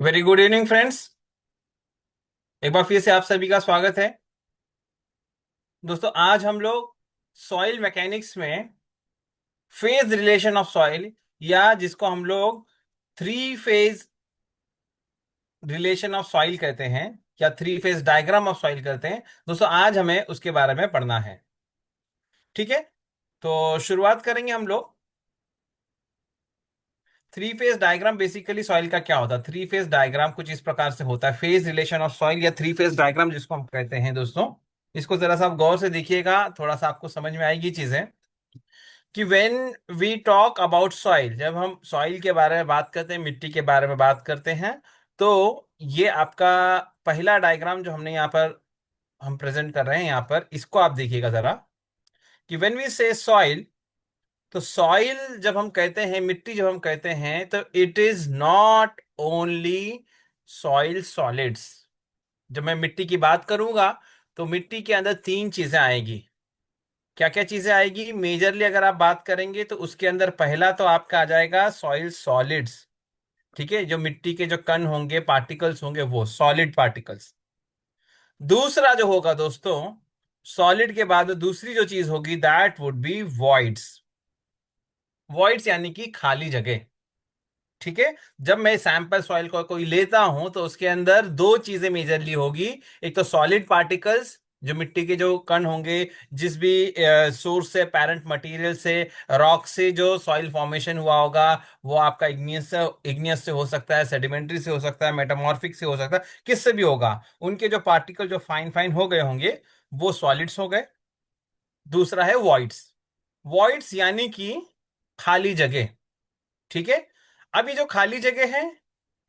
Very good evening friends. एक बार फिर से आप सभी का स्वागत है। दोस्तों, आज हम लोग सॉइल मैकेनिक्स में फेज रिलेशन ऑफ सॉइल, या जिसको हम लोग three phase relation of soil कहते हैं, या three phase diagram of soil कहते हैं। दोस्तों, आज हमें उसके बारे में पढ़ना है। ठीक है, तो शुरुआत करेंगे हम लोग। Three phase diagram basically soil का क्या होता है? थ्री फेज डायग्राम कुछ इस प्रकार से होता है, फेज रिलेशन ऑफ सॉइल या थ्री फेज डायग्राम जिसको हम कहते हैं। दोस्तों, इसको जरा सा आप गौर से देखिएगा, थोड़ा सा आपको समझ में आएगी चीजें। कि when we talk about soil, जब हम सॉइल के बारे में बात करते हैं, मिट्टी के बारे में बात करते हैं, तो ये आपका पहला डायग्राम जो हमने यहाँ पर हम प्रेजेंट कर रहे हैं, यहाँ पर इसको आप देखिएगा जरा। कि व्हेन वी से सॉइल, तो सॉइल जब हम कहते हैं, मिट्टी जब हम कहते हैं, तो it is not only soil solids. जब मैं मिट्टी की बात करूंगा, तो मिट्टी के अंदर तीन चीजें आएगी। क्या क्या चीजें आएगी मेजरली अगर आप बात करेंगे, तो उसके अंदर पहला तो आपका आ जाएगा सॉइल सॉलिड्स। ठीक है, जो मिट्टी के जो कण होंगे, पार्टिकल्स होंगे, वो सॉलिड पार्टिकल्स। दूसरा जो होगा दोस्तों, सॉलिड के बाद दूसरी जो चीज होगी, that would be voids. Voids यानी कि खाली जगह। ठीक है, जब मैं सैंपल सॉइल को कोई लेता हूं, तो उसके अंदर दो चीजें मेजरली होगी। एक तो सॉलिड पार्टिकल्स, जो मिट्टी के जो कण होंगे, जिस भी सोर्स से, पेरेंट मटेरियल से, रॉक से जो सॉइल फॉर्मेशन हुआ होगा, वो आपका इग्नियस से हो सकता है, सेडिमेंट्री से हो सकता है, मेटामॉर्फिक से हो सकता है, किससे भी होगा। उनके जो पार्टिकल जो फाइन फाइन हो गए होंगे, वो सॉलिड्स हो गए। दूसरा है वॉइड्स। वॉइड्स यानी कि खाली जगह। ठीक है, अब ये जो खाली जगह है,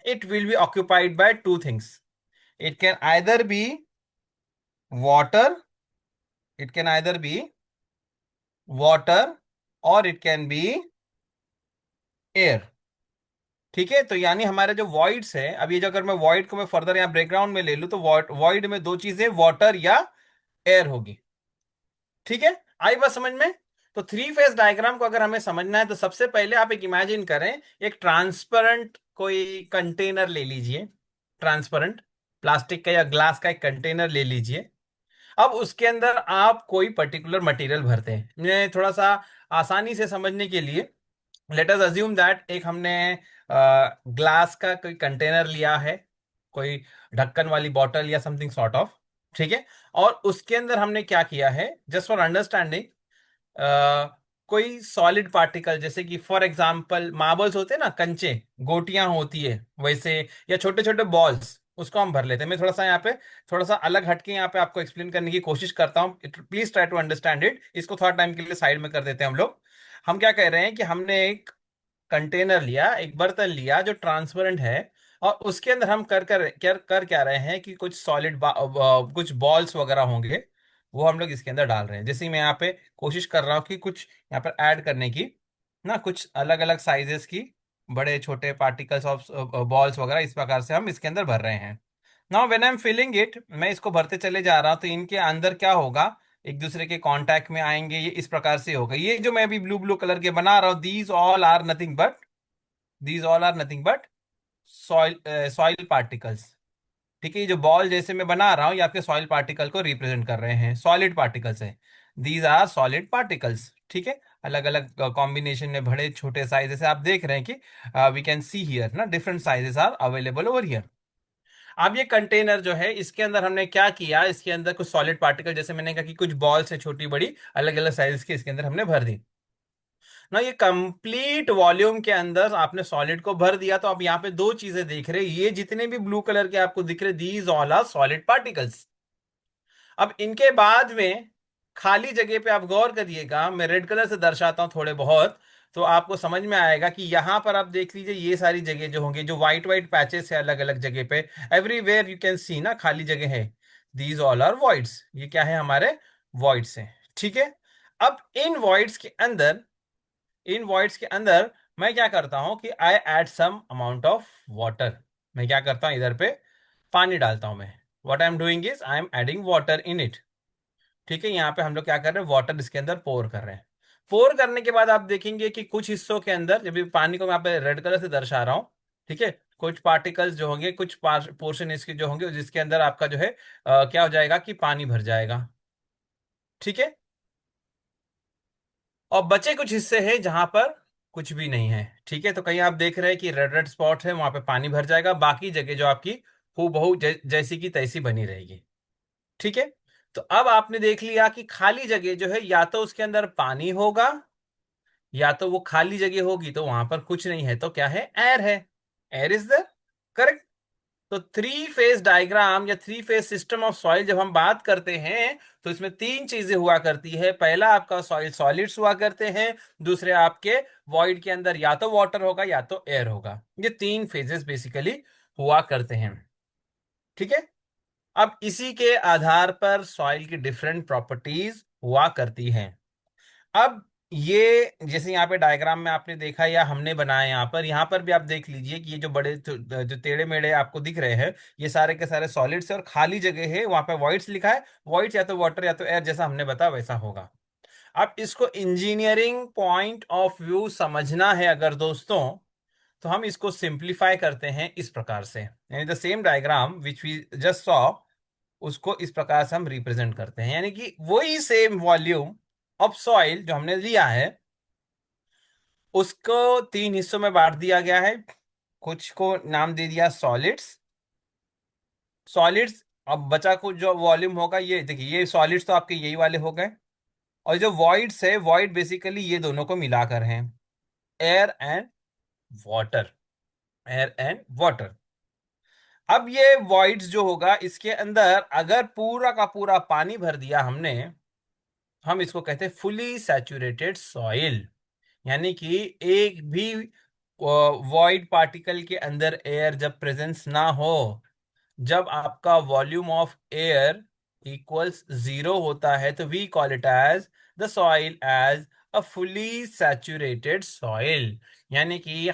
it will be occupied by two things. It can either be water, it can either be water, or it can be air. ठीक है, तो यानी हमारे जो वॉइड्स है, अब ये जो अगर मैं वॉइड को मैं फर्दर यहाँ ब्रेकग्राउंड में ले लूं, तो वॉइड में दो चीजें, वाटर या एयर होगी। ठीक है, आई बात समझ में? तो थ्री फेज डायग्राम को अगर हमें समझना है, तो सबसे पहले आप एक इमेजिन करें, एक ट्रांसपेरेंट कोई कंटेनर ले लीजिए। ट्रांसपेरेंट प्लास्टिक का या ग्लास का एक कंटेनर ले लीजिए। अब उसके अंदर आप कोई पर्टिकुलर मटेरियल भरते हैं। मैं थोड़ा सा आसानी से समझने के लिए, लेट अस अज्यूम दैट एक हमने ग्लास का कोई कंटेनर लिया है, कोई ढक्कन वाली बॉटल या समथिंग सॉर्ट ऑफ। ठीक है, और उसके अंदर हमने क्या किया है, जस्ट फॉर अंडरस्टैंडिंग, कोई सॉलिड पार्टिकल, जैसे कि फॉर एग्जांपल मार्बल्स होते हैं ना, कंचे, गोटियां होती है वैसे, या छोटे छोटे बॉल्स, उसको हम भर लेते हैं। मैं थोड़ा सा यहाँ पे, थोड़ा सा अलग हटके यहाँ पे आपको एक्सप्लेन करने की कोशिश करता हूँ। Please try to understand it. इसको थोड़ा टाइम के लिए साइड में कर देते हैं हम लोग। हम क्या कह रहे हैं कि हमने एक कंटेनर लिया, एक बर्तन लिया जो ट्रांसपेरेंट है, और उसके अंदर हम कर क्या रहे हैं कि कुछ सॉलिड कुछ बॉल्स वगैरह होंगे, वो हम लोग इसके अंदर डाल रहे हैं। जैसे ही मैं यहाँ पे कोशिश कर रहा हूँ कि कुछ यहाँ पर ऐड करने की, ना, कुछ अलग अलग साइजेस की बड़े छोटे पार्टिकल्स ऑफ बॉल्स वगैरह, इस प्रकार से हम इसके अंदर भर रहे हैं। Now when I am filling it, मैं इसको भरते चले जा रहा हूँ, तो इनके अंदर क्या होगा, एक दूसरे के कांटेक्ट में आएंगे, ये इस प्रकार से होगा। ये जो मैं अभी ब्लू ब्लू कलर के बना रहा हूँ, these all are nothing but soil soil particles. ठीक है, ये जो बॉल जैसे मैं बना रहा हूँ, ये आपके सॉइल पार्टिकल को रिप्रेजेंट कर रहे हैं, सॉलिड पार्टिकल्स है। These are solid particles. ठीक है, अलग अलग कॉम्बिनेशन में, बड़े छोटे साइज, जैसे आप देख रहे हैं कि वी कैन सी हियर ना, different sizes are available over here. अब ये कंटेनर जो है, इसके अंदर हमने क्या किया, इसके अंदर कुछ सॉलिड पार्टिकल, जैसे मैंने कहा कि कुछ बॉल्स है छोटी बड़ी, अलग अलग साइज के, इसके अंदर हमने भर दी ना। ये कंप्लीट वॉल्यूम के अंदर आपने सॉलिड को भर दिया। तो आप यहाँ पे दो चीजें देख रहे हैं, ये जितने भी ब्लू कलर के आपको दिख रहे, these all are solid particles. अब इनके बाद में खाली जगह पे आप गौर करिएगा, मैं रेड कलर से दर्शाता हूं थोड़े बहुत, तो आपको समझ में आएगा कि यहां पर आप देख लीजिए, ये सारी जगह जो होंगी, जो व्हाइट व्हाइट पैचेस है अलग अलग जगह पे, एवरीवेयर यू कैन सी ना, खाली जगह है। These all are voids. ये क्या है, हमारे वॉइड्स हैं। ठीक है, अब इन वॉइड्स के अंदर मैं क्या करता हूं कि I add some amount of water. मैं क्या करता हूं, इधर पे पानी डालता हूं मैं। What I am doing is I am adding water in it. ठीक है, यहाँ पे हम लोग क्या कर रहे हैं, वाटर इसके अंदर पोर कर रहे हैं। पोर करने के बाद आप देखेंगे कि कुछ हिस्सों के अंदर, जब भी पानी को मैं यहाँ पे रेड कलर से दर्शा रहा हूँ, ठीक है, कुछ पार्टिकल्स जो होंगे, कुछ पोर्शन इसके जो होंगे जिसके अंदर आपका जो है क्या हो जाएगा कि पानी भर जाएगा। ठीक है। और बचे कुछ हिस्से हैं जहां पर कुछ भी नहीं है। ठीक है, तो कहीं आप देख रहे हैं कि रेड रेड स्पॉट है, वहां पे पानी भर जाएगा, बाकी जगह जो आपकी हूबहू जैसी की तैसी बनी रहेगी। ठीक है। तो अब आपने देख लिया कि खाली जगह जो है या तो उसके अंदर पानी होगा, या तो वो खाली जगह होगी तो वहां पर कुछ नहीं है, तो क्या है, एयर है। Air is the correct. तो थ्री फेज डायग्राम या three phase system of soil जब हम बात करते हैं तो इसमें तीन चीजें हुआ करती है। पहला आपका सॉइल सॉलिड्स हुआ करते हैं, दूसरे आपके वॉइड के अंदर या तो वाटर होगा या तो एयर होगा। ये तीन फेजेस बेसिकली हुआ करते हैं। ठीक है। अब इसी के आधार पर सॉइल की डिफरेंट प्रॉपर्टीज हुआ करती हैं। अब ये जैसे यहाँ पे डायग्राम में आपने देखा या हमने बनाया, यहाँ पर भी आप देख लीजिए कि ये जो बड़े जो टेढ़े मेढ़े आपको दिख रहे हैं, ये सारे के सारे सॉलिड्स है और खाली जगह है, वहां पे वॉइड्स लिखा है। वॉइड्स या तो वाटर या तो एयर, जैसा हमने बताया वैसा होगा। अब इसको इंजीनियरिंग पॉइंट ऑफ व्यू समझना है अगर दोस्तों, तो हम इसको सिंप्लीफाई करते हैं इस प्रकार से, यानी the same diagram which we just saw, उसको इस प्रकार से हम रिप्रेजेंट करते हैं। यानी कि वही सेम वॉल्यूम ऑफ सॉइल जो हमने लिया है उसको तीन हिस्सों में बांट दिया गया है। कुछ को नाम दे दिया सॉलिड्स। सॉलिड्स। अब बचा कुछ जो वॉल्यूम होगा, ये देखिए, ये सॉलिड्स तो आपके यही वाले हो गए। और जो वॉइड्स है, वॉइड बेसिकली ये दोनों को मिलाकर हैं, air and water. Air and water. अब ये वॉइड्स जो होगा इसके अंदर अगर पूरा का पूरा पानी भर दिया हमने, हम इसको कहते हैं फुली सैचुरेटेड सॉइल। यानी कि एक भी वॉइड पार्टिकल के अंदर एयर जब प्रेजेंस ना हो, जब आपका volume of air equals zero होता है, तो we call it as the soil as a fully saturated soil. यानी कि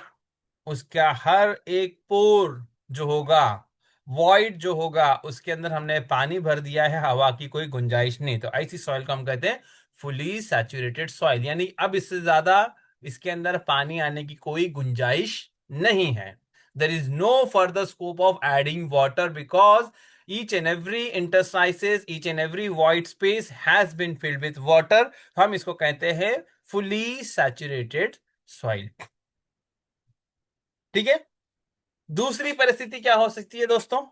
उसका हर एक पोर जो होगा, वॉइड जो होगा, उसके अंदर हमने पानी भर दिया है, हवा की कोई गुंजाइश नहीं, तो ऐसी सॉइल को हम कहते हैं फुली सैचुरेटेड सॉइल। यानी अब इससे ज्यादा इसके अंदर पानी आने की कोई गुंजाइश नहीं है। There is no further scope of adding water because each and every interstices, each and every void space has been filled with water। हम इसको कहते हैं fully saturated soil। ठीक है। दूसरी परिस्थिति क्या हो सकती है दोस्तों?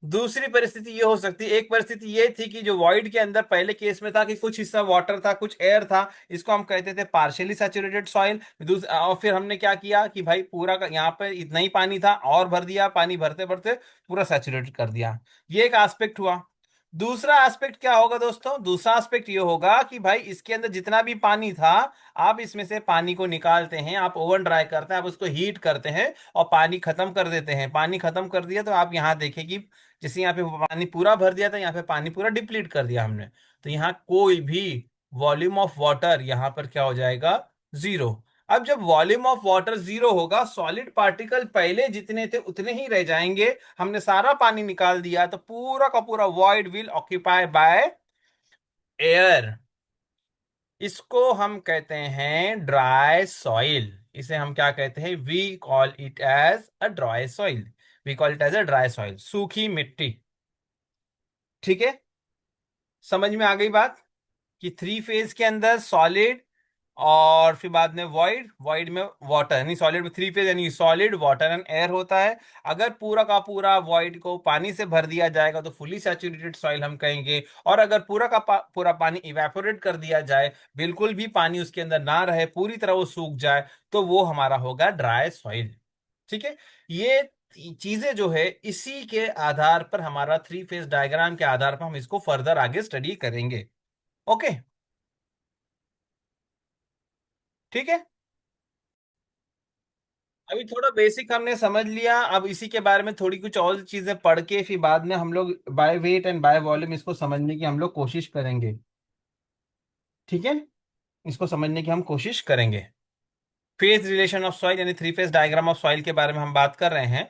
दूसरी परिस्थिति ये हो सकती है, एक परिस्थिति ये थी कि जो वॉइड के अंदर पहले केस में था कि कुछ हिस्सा वाटर था कुछ एयर था, इसको हम कहते थे पार्शियली सैचुरेटेड सॉइल। और फिर हमने क्या किया कि भाई पूरा का यहाँ पे इतना ही पानी था और भर दिया, पानी भरते भरते पूरा सैचुरेट कर दिया। ये एक एस्पेक्ट हुआ। दूसरा एस्पेक्ट क्या होगा दोस्तों? दूसरा एस्पेक्ट ये होगा कि भाई इसके अंदर जितना भी पानी था, आप इसमें से पानी को निकालते हैं, आप ओवन ड्राई करते हैं, आप उसको हीट करते हैं और पानी खत्म कर देते हैं। पानी खत्म कर दिया तो आप यहाँ देखें कि जैसे यहाँ पे पानी पूरा भर दिया था, यहाँ पे पानी पूरा डिप्लीट कर दिया हमने, तो यहाँ कोई भी वॉल्यूम ऑफ वाटर यहाँ पर क्या हो जाएगा? जीरो। अब जब वॉल्यूम ऑफ वाटर जीरो होगा, सॉलिड पार्टिकल पहले जितने थे उतने ही रह जाएंगे। हमने सारा पानी निकाल दिया तो पूरा का पूरा void will occupy by air. इसको हम कहते हैं ड्राई सॉइल। इसे हम क्या कहते हैं? We call it as a dry soil. We call it as a dry soil, सूखी मिट्टी। ठीक है। समझ में आ गई बात कि थ्री फेज के अंदर सॉलिड और फिर बाद में वॉइड, वॉइड में वाटर, यानी सॉलिड में थ्री फेज यानी सॉलिड वाटर एंड एयर होता है। अगर पूरा का पूरा वॉइड को पानी से भर दिया जाएगा तो फुली सैचुरेटेड सॉइल हम कहेंगे। और अगर पूरा का पूरा पानी इवेपोरेट कर दिया जाए, बिल्कुल भी पानी उसके अंदर ना रहे, पूरी तरह वो सूख जाए, तो वो हमारा होगा ड्राई सॉइल। ठीक है। ये चीजें जो है इसी के आधार पर, हमारा थ्री फेज डायग्राम के आधार पर हम इसको फर्दर आगे स्टडी करेंगे। ओके। ठीक है। अभी थोड़ा बेसिक हमने समझ लिया, अब इसी के बारे में थोड़ी कुछ और चीजें पढ़ के फिर बाद में हम लोग by weight and by volume इसको समझने की हम लोग कोशिश करेंगे। ठीक है। इसको समझने की हम कोशिश करेंगे। फेज रिलेशन ऑफ सॉइल यानी three phase diagram of soil के बारे में हम बात कर रहे हैं।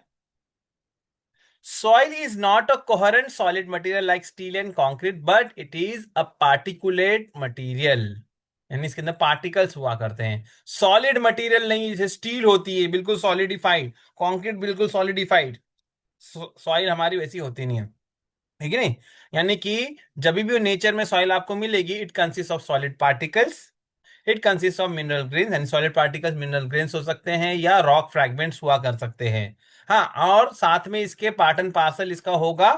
Soil is not a coherent solid material like steel and concrete, but it is a particulate material. यानी इसके अंदर पार्टिकल्स हुआ करते हैं। सॉलिड मटेरियल नहीं, जैसे स्टील होती है बिल्कुल सॉलिडिफाइड, कंक्रीट बिल्कुल सॉलिडिफाइड, सॉइल हमारी वैसी होती नहीं है। ठीक है नहीं? यानी कि जब भी नेचर में सॉइल आपको मिलेगी, it consist of solid particles, it consist of mineral grains, यानी सॉलिड पार्टिकल्स मिनरल ग्रेन्स हो सकते हैं या रॉक फ्रैगमेंट्स हुआ कर सकते हैं। हाँ, और साथ में इसके पार्ट एंड पार्सल इसका होगा,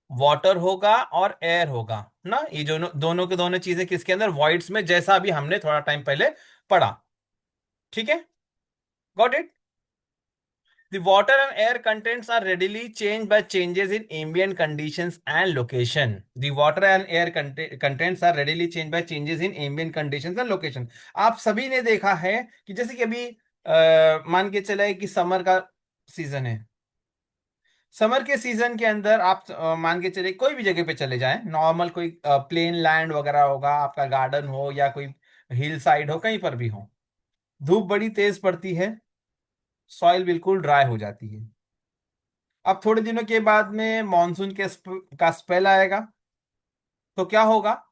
वाटर होगा और एयर होगा ना। ये जो दोनों के दोनों चीजें किसके अंदर, वॉइड्स में, जैसा अभी हमने थोड़ा टाइम पहले पढ़ा। ठीक है, got it? The water and air contents are readily changed by changes in ambient conditions and location. The water and air contents are readily changed by changes in ambient conditions and location. आप सभी ने देखा है कि जैसे कि अभी मान के चले कि समर का सीजन है। समर के सीजन के अंदर आप मान के चले कोई भी जगह पे चले जाएं, नॉर्मल कोई प्लेन लैंड वगैरह होगा, आपका गार्डन हो या कोई हिल साइड हो, कहीं पर भी हो, धूप बड़ी तेज पड़ती है, सॉइल बिल्कुल ड्राई हो जाती है। अब थोड़े दिनों के बाद में मॉनसून के का स्पेल आएगा, तो क्या होगा?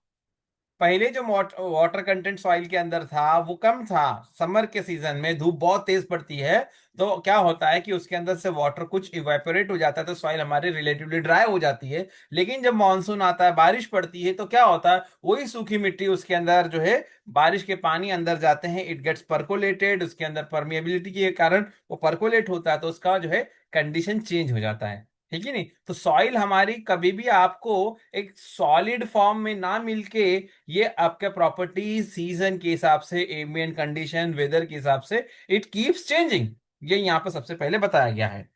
पहले जो वाटर कंटेंट सॉइल के अंदर था वो कम था। समर के सीजन में धूप बहुत तेज पड़ती है, तो क्या होता है कि उसके अंदर से वाटर कुछ इवेपोरेट हो जाता है, तो सॉइल हमारी रिलेटिवली ड्राई हो जाती है। लेकिन जब मानसून आता है, बारिश पड़ती है, तो क्या होता है, वही सूखी मिट्टी उसके अंदर जो है, बारिश के पानी अंदर जाते हैं, इट गेट्स परकोलेटेड, उसके अंदर परमिएबिलिटी के कारण वो परकोलेट होता है, तो उसका जो है कंडीशन चेंज हो जाता है। ठीक है नहीं? तो सॉइल हमारी कभी भी आपको एक सॉलिड फॉर्म में ना मिलके, ये आपके प्रॉपर्टी सीजन के हिसाब से, एम्बिएंट कंडीशन, वेदर के हिसाब से इट कीप्स चेंजिंग, ये यहाँ पर सबसे पहले बताया गया है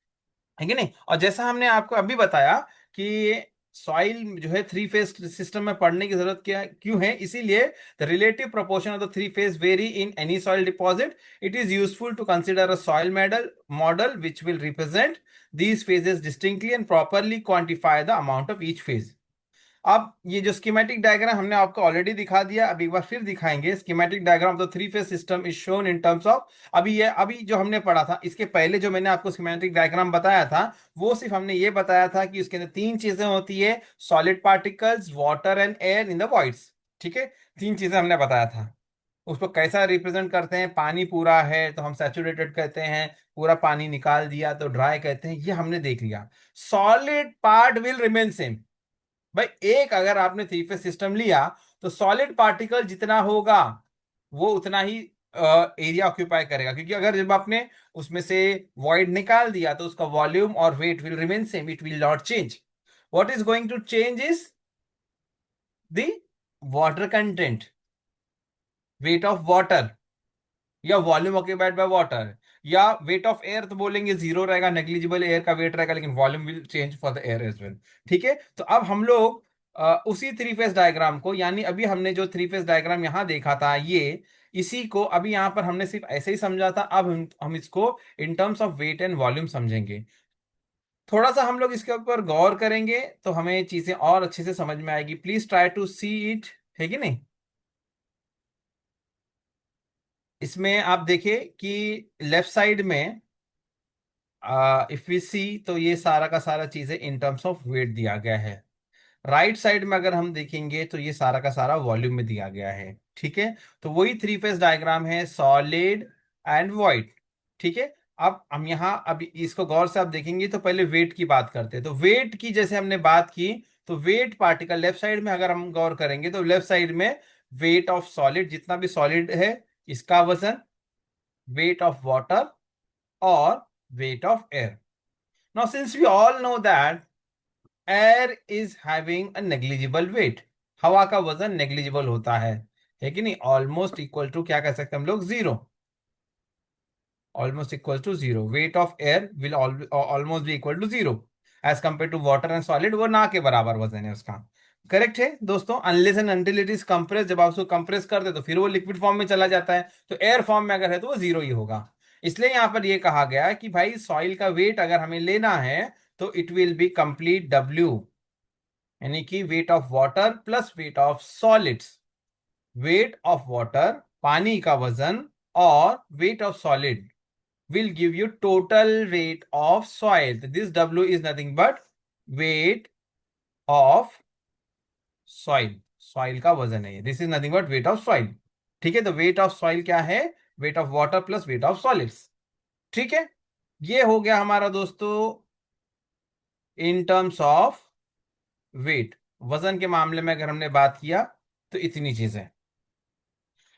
कि नहीं? और जैसा हमने आपको अभी बताया कि सॉइल जो है थ्री फेज सिस्टम में पढ़ने की जरूरत क्या क्यों है, इसीलिए the relative proportion of the three phase vary in any soil deposit. It is useful to consider a soil model which will represent these phases distinctly and properly quantify the amount of each phase। अब ये जो schematic diagram हमने आपको already दिखा दिया, अब एक बार फिर दिखाएंगे। Schematic diagram of the three phase system is shown in terms of, अभी जो हमने पढ़ा था, इसके पहले जो मैंने आपको स्कीमेटिक डायग्राम बताया था, वो सिर्फ हमने ये बताया था कि उसके अंदर तीन चीजें होती है, solid particles, water and air in the voids. ठीक है, तीन चीजें हमने बताया था। उसको कैसा रिप्रेजेंट करते हैं, पानी पूरा है तो हम सैचुरेटेड कहते हैं, पूरा पानी निकाल दिया तो ड्राई कहते हैं, ये हमने देख लिया। Solid part will remain same. भाई एक अगर आपने थ्री फेज सिस्टम लिया, तो सॉलिड पार्टिकल जितना होगा वो उतना ही एरिया ऑक्यूपाई करेगा, क्योंकि अगर जब आपने उसमें से वॉइड निकाल दिया तो उसका वॉल्यूम और weight will remain same, it will not change. What is going to change is the water content, weight of water, या वॉल्यूम ऑक्यूपाइड बाय वाटर, या वेट ऑफ एयर तो बोलेंगे जीरो रहेगा, नेग्लिजिबल एयर का weight रहेगा, लेकिन volume will change for the air as well. ठीक है, तो अब हम लोग उसी थ्री फेज डायग्राम को, यानी अभी हमने जो थ्री फेज डायग्राम यहां देखा था, ये इसी को अभी यहां पर हमने सिर्फ ऐसे ही समझा था, अब हम इसको in terms of weight and volume समझेंगे। थोड़ा सा हम लोग इसके ऊपर गौर करेंगे तो हमें चीजें और अच्छे से समझ में आएगी। Please try to see it, है कि नहीं? इसमें आप देखिए कि लेफ्ट साइड में इफ वी सी, तो ये सारा का सारा चीजें इन टर्म्स ऑफ वेट दिया गया है। राइट साइड में अगर हम देखेंगे तो ये सारा का सारा वॉल्यूम में दिया गया है। ठीक है, तो वही थ्री फेज डायग्राम है, सॉलिड एंड वॉइड। ठीक है, अब हम यहाँ अभी इसको गौर से आप देखेंगे तो पहले वेट की बात करते हैं। तो वेट की जैसे हमने बात की, तो वेट पार्टिकल लेफ्ट साइड में अगर हम गौर करेंगे तो लेफ्ट साइड में वेट ऑफ सॉलिड, जितना भी सॉलिड है इसका वजन, वेट ऑफ वाटर और weight of air. Now, since we all know that air is having a negligible weight, हवा का वजन नेग्लिजिबल होता है कि नहीं? ऑलमोस्ट इक्वल टू क्या कह सकते हैं हम लोग, zero. Almost equal to zero, weight of air will almost be equal to zero as compare to water and solid, वो ना के बराबर वजन है उसका। करेक्ट है दोस्तों? Unless and until it is compress, जब आप उसको कंप्रेस कर दे तो फिर वो लिक्विड फॉर्म में चला जाता है, तो एयर फॉर्म में अगर है तो वो जीरो ही होगा। इसलिए यहां पर ये कहा गया है कि भाई सॉइल का वेट अगर हमें लेना है तो it will B complete W, यानी कि wait of water plus wait of solids. Wait of water, पानी का वजन, और wait of solid will give you total weight of soil. This W is nothing but weight of soil, soil का वजन है। This is nothing but weight of soil। ठीक है, तो वेट ऑफ सॉइल क्या है? Weight of water plus wait of solids. ठीक है, ये हो गया हमारा दोस्तों इन टर्म्स ऑफ वेट। वजन के मामले में अगर हमने बात किया तो इतनी चीजें।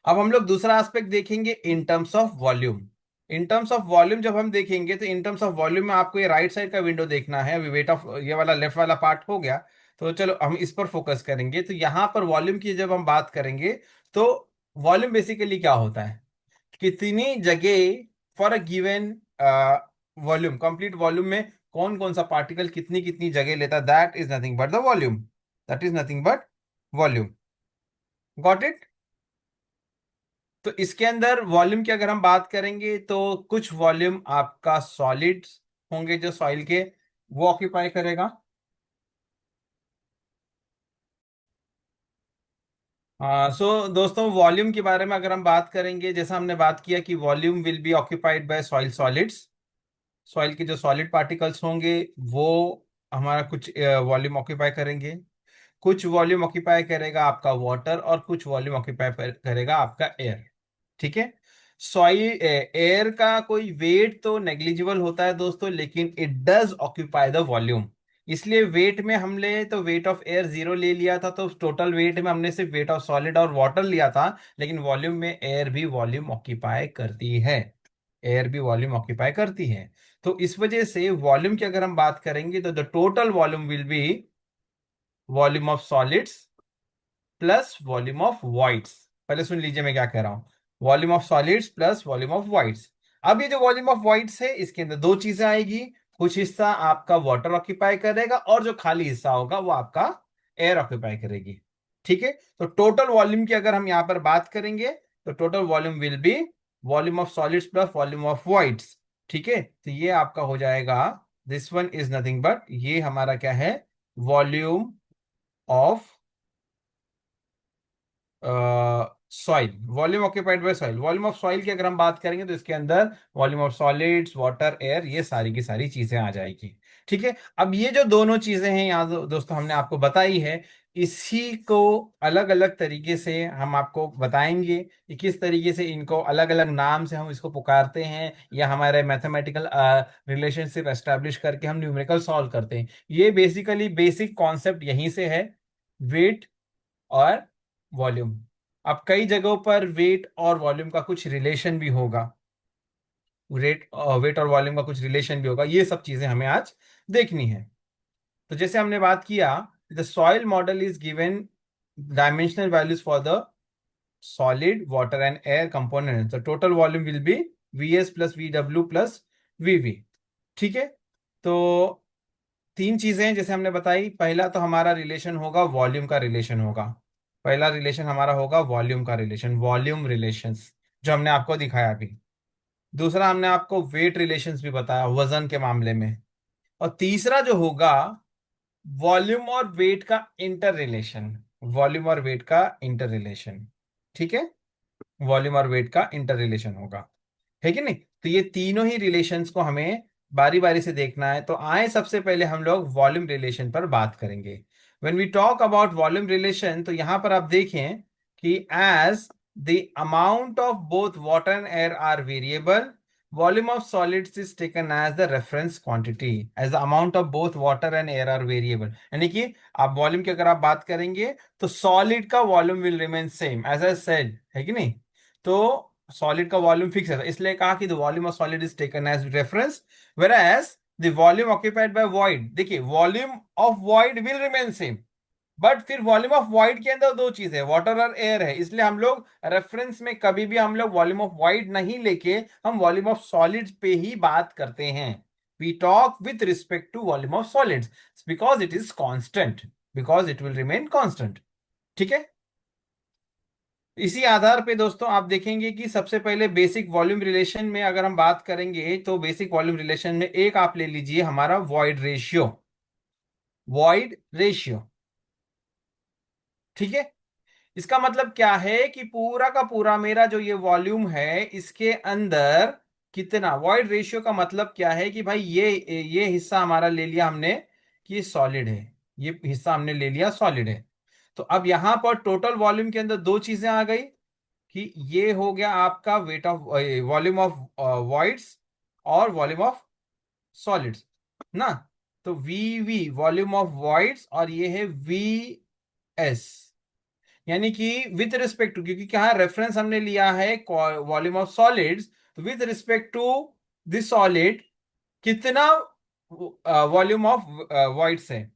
अब हम लोग दूसरा एस्पेक्ट देखेंगे इन terms of volume. In terms of volume जब हम देखेंगे तो इन टर्म्स ऑफ वॉल्यूम में आपको ये राइट साइड का विंडो देखना है। अभी वेट ऑफ ये वाला लेफ्ट वाला पार्ट हो गया, तो चलो हम इस पर फोकस करेंगे। तो यहाँ पर वॉल्यूम की जब हम बात करेंगे तो वॉल्यूम बेसिकली क्या होता है? कितनी जगह for a given volume, complete volume में कौन कौन सा पार्टिकल कितनी कितनी जगह लेता है, that is nothing but the volume. That is nothing but volume. Got it? तो इसके अंदर वॉल्यूम की अगर हम बात करेंगे तो कुछ वॉल्यूम आपका सॉलिड्स होंगे जो सॉइल के, वो ऑक्यूपाई करेगा। सो दोस्तों, वॉल्यूम के बारे में अगर हम बात करेंगे, जैसा हमने बात किया कि volume will B occupied by soil solids. Soil के जो सॉलिड पार्टिकल्स होंगे वो हमारा कुछ वॉल्यूम ऑक्यूपाई करेंगे। कुछ वॉल्यूम ऑक्यूपाई करेगा आपका वाटर और कुछ वॉल्यूम ऑक्यूपाई करेगा आपका एयर। ठीक है, सॉइल एयर का कोई वेट तो नेग्लिजिबल होता है दोस्तों, लेकिन it does occupy the volume. इसलिए वेट में हमने तो वेट ऑफ एयर 0 ले लिया था, तो टोटल वेट में हमने सिर्फ वेट ऑफ सॉलिड और वाटर लिया था। लेकिन वॉल्यूम में एयर भी वॉल्यूम ऑक्यूपाई करती है। एयर भी वॉल्यूम ऑक्यूपाई करती है। तो इस वजह से वॉल्यूम की अगर हम बात करेंगे तो the total volume will B volume of solids plus volume of wides. पहले सुन लीजिए मैं क्या कह रहा हूं। Volume of solids plus volume of wides. अब ये जो वॉल्यूम ऑफ वाइड्स है इसके अंदर दो चीजें आएगी। कुछ हिस्सा आपका वाटर ऑक्यूपाई करेगा और जो खाली हिस्सा होगा वो आपका एयर ऑक्यूपाई करेगी। ठीक है, तो टोटल वॉल्यूम की अगर हम यहां पर बात करेंगे तो total volume will B volume of solids plus volume of wides. ठीक है, तो ये आपका हो जाएगा, this one is nothing but, ये हमारा क्या है? Volume of soil, volume occupied bye soil. Volume of soil की अगर हम बात करेंगे तो इसके अंदर volume of solids, water, air, ये सारी की सारी चीजें आ जाएगी। ठीक है, अब ये जो दोनों चीजें हैं यहाँ दोस्तों हमने आपको बताई है, इसी को अलग अलग तरीके से हम आपको बताएंगे कि किस तरीके से इनको अलग अलग नाम से हम इसको पुकारते हैं, या हमारे मैथमेटिकल रिलेशनशिप एस्टेब्लिश करके हम न्यूमेरिकल सॉल्व करते हैं। ये बेसिकली बेसिक कॉन्सेप्ट यहीं से है, वेट और वॉल्यूम। अब कई जगहों पर वेट और वॉल्यूम का कुछ रिलेशन भी होगा, वेट और वॉल्यूम का कुछ रिलेशन भी होगा, ये सब चीजें हमें आज देखनी है। तो जैसे हमने बात किया, the soil model is given dimensional values for the solid, water and air component. The total volume will be VS plus V W plus VV. ठीक है, तो तीन चीजें हैं जैसे हमने बताई। पहला तो हमारा रिलेशन होगा वॉल्यूम का रिलेशन होगा। पहला रिलेशन हमारा होगा वॉल्यूम का रिलेशन, वॉल्यूम रिलेशंस, जो हमने आपको दिखाया अभी। दूसरा हमने आपको वेट रिलेशंस भी बताया वजन के मामले में। और तीसरा जो होगा वॉल्यूम और वेट का इंटर रिलेशन, वॉल्यूम और वेट का इंटर रिलेशन। ठीक है, वॉल्यूम और वेट का इंटर रिलेशन होगा, है कि नहीं? तो ये तीनों ही रिलेशंस को हमें बारी बारी से देखना है। तो आए सबसे पहले हम लोग वॉल्यूम रिलेशन पर बात करेंगे। When we talk about volume relation, तो यहां पर आप देखें कि as the amount of both water and air are variable, volume of solids is taken as the reference quantity, as the amount of both water and air are variable। यानी कि आप volume की अगर आप बात करेंगे तो सॉलिड का volume will remain same, as I said, है कि नहीं? तो सॉलिड का वॉल्यूम फिक्स है, इसलिए कहा कि the volume of solid is taken as reference, where as the volume occupied by void, देखिए volume of void will remain same. But फिर वॉल्यूम ऑफ वॉइड के अंदर दो चीज है, वाटर और एयर है, इसलिए हम लोग रेफरेंस में कभी भी हम लोग वॉल्यूम ऑफ वॉइड नहीं लेके हम वॉल्यूम ऑफ सॉलिड्स पे ही बात करते हैं। We talk with respect to volume of solids because it is constant, because it will remain constant. ठीक है, इसी आधार पे दोस्तों आप देखेंगे कि सबसे पहले बेसिक वॉल्यूम रिलेशन में अगर हम बात करेंगे तो बेसिक वॉल्यूम रिलेशन में एक आप ले लीजिए हमारा वॉइड रेशियो, वॉइड रेशियो। ठीक है, इसका मतलब क्या है कि पूरा का पूरा मेरा जो ये वॉल्यूम है इसके अंदर कितना, वॉइड रेशियो का मतलब क्या है कि भाई ये हिस्सा हमारा ले लिया हमने कि सॉलिड है, ये हिस्सा हमने ले लिया सॉलिड है। तो अब यहां पर टोटल वॉल्यूम के अंदर दो चीजें आ गई कि ये हो गया आपका weight of volume of voids और वॉल्यूम ऑफ सॉलिड्स ना। तो वी वॉल्यूम ऑफ वॉइड्स और ये है वी एस, यानी कि विथ रिस्पेक्ट टू, क्योंकि क्या रेफरेंस हमने लिया है वॉल्यूम ऑफ सॉलिड्स, तो with respect to this solid कितना वॉल्यूम ऑफ वॉइड्स है।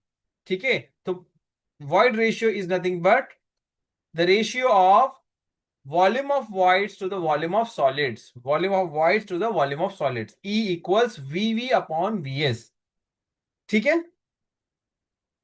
ठीक है, तो void ratio is nothing but the ratio of volume of voids to the volume of solids, volume of voids to the volume of solids, E equals VV upon VS। ठीक है,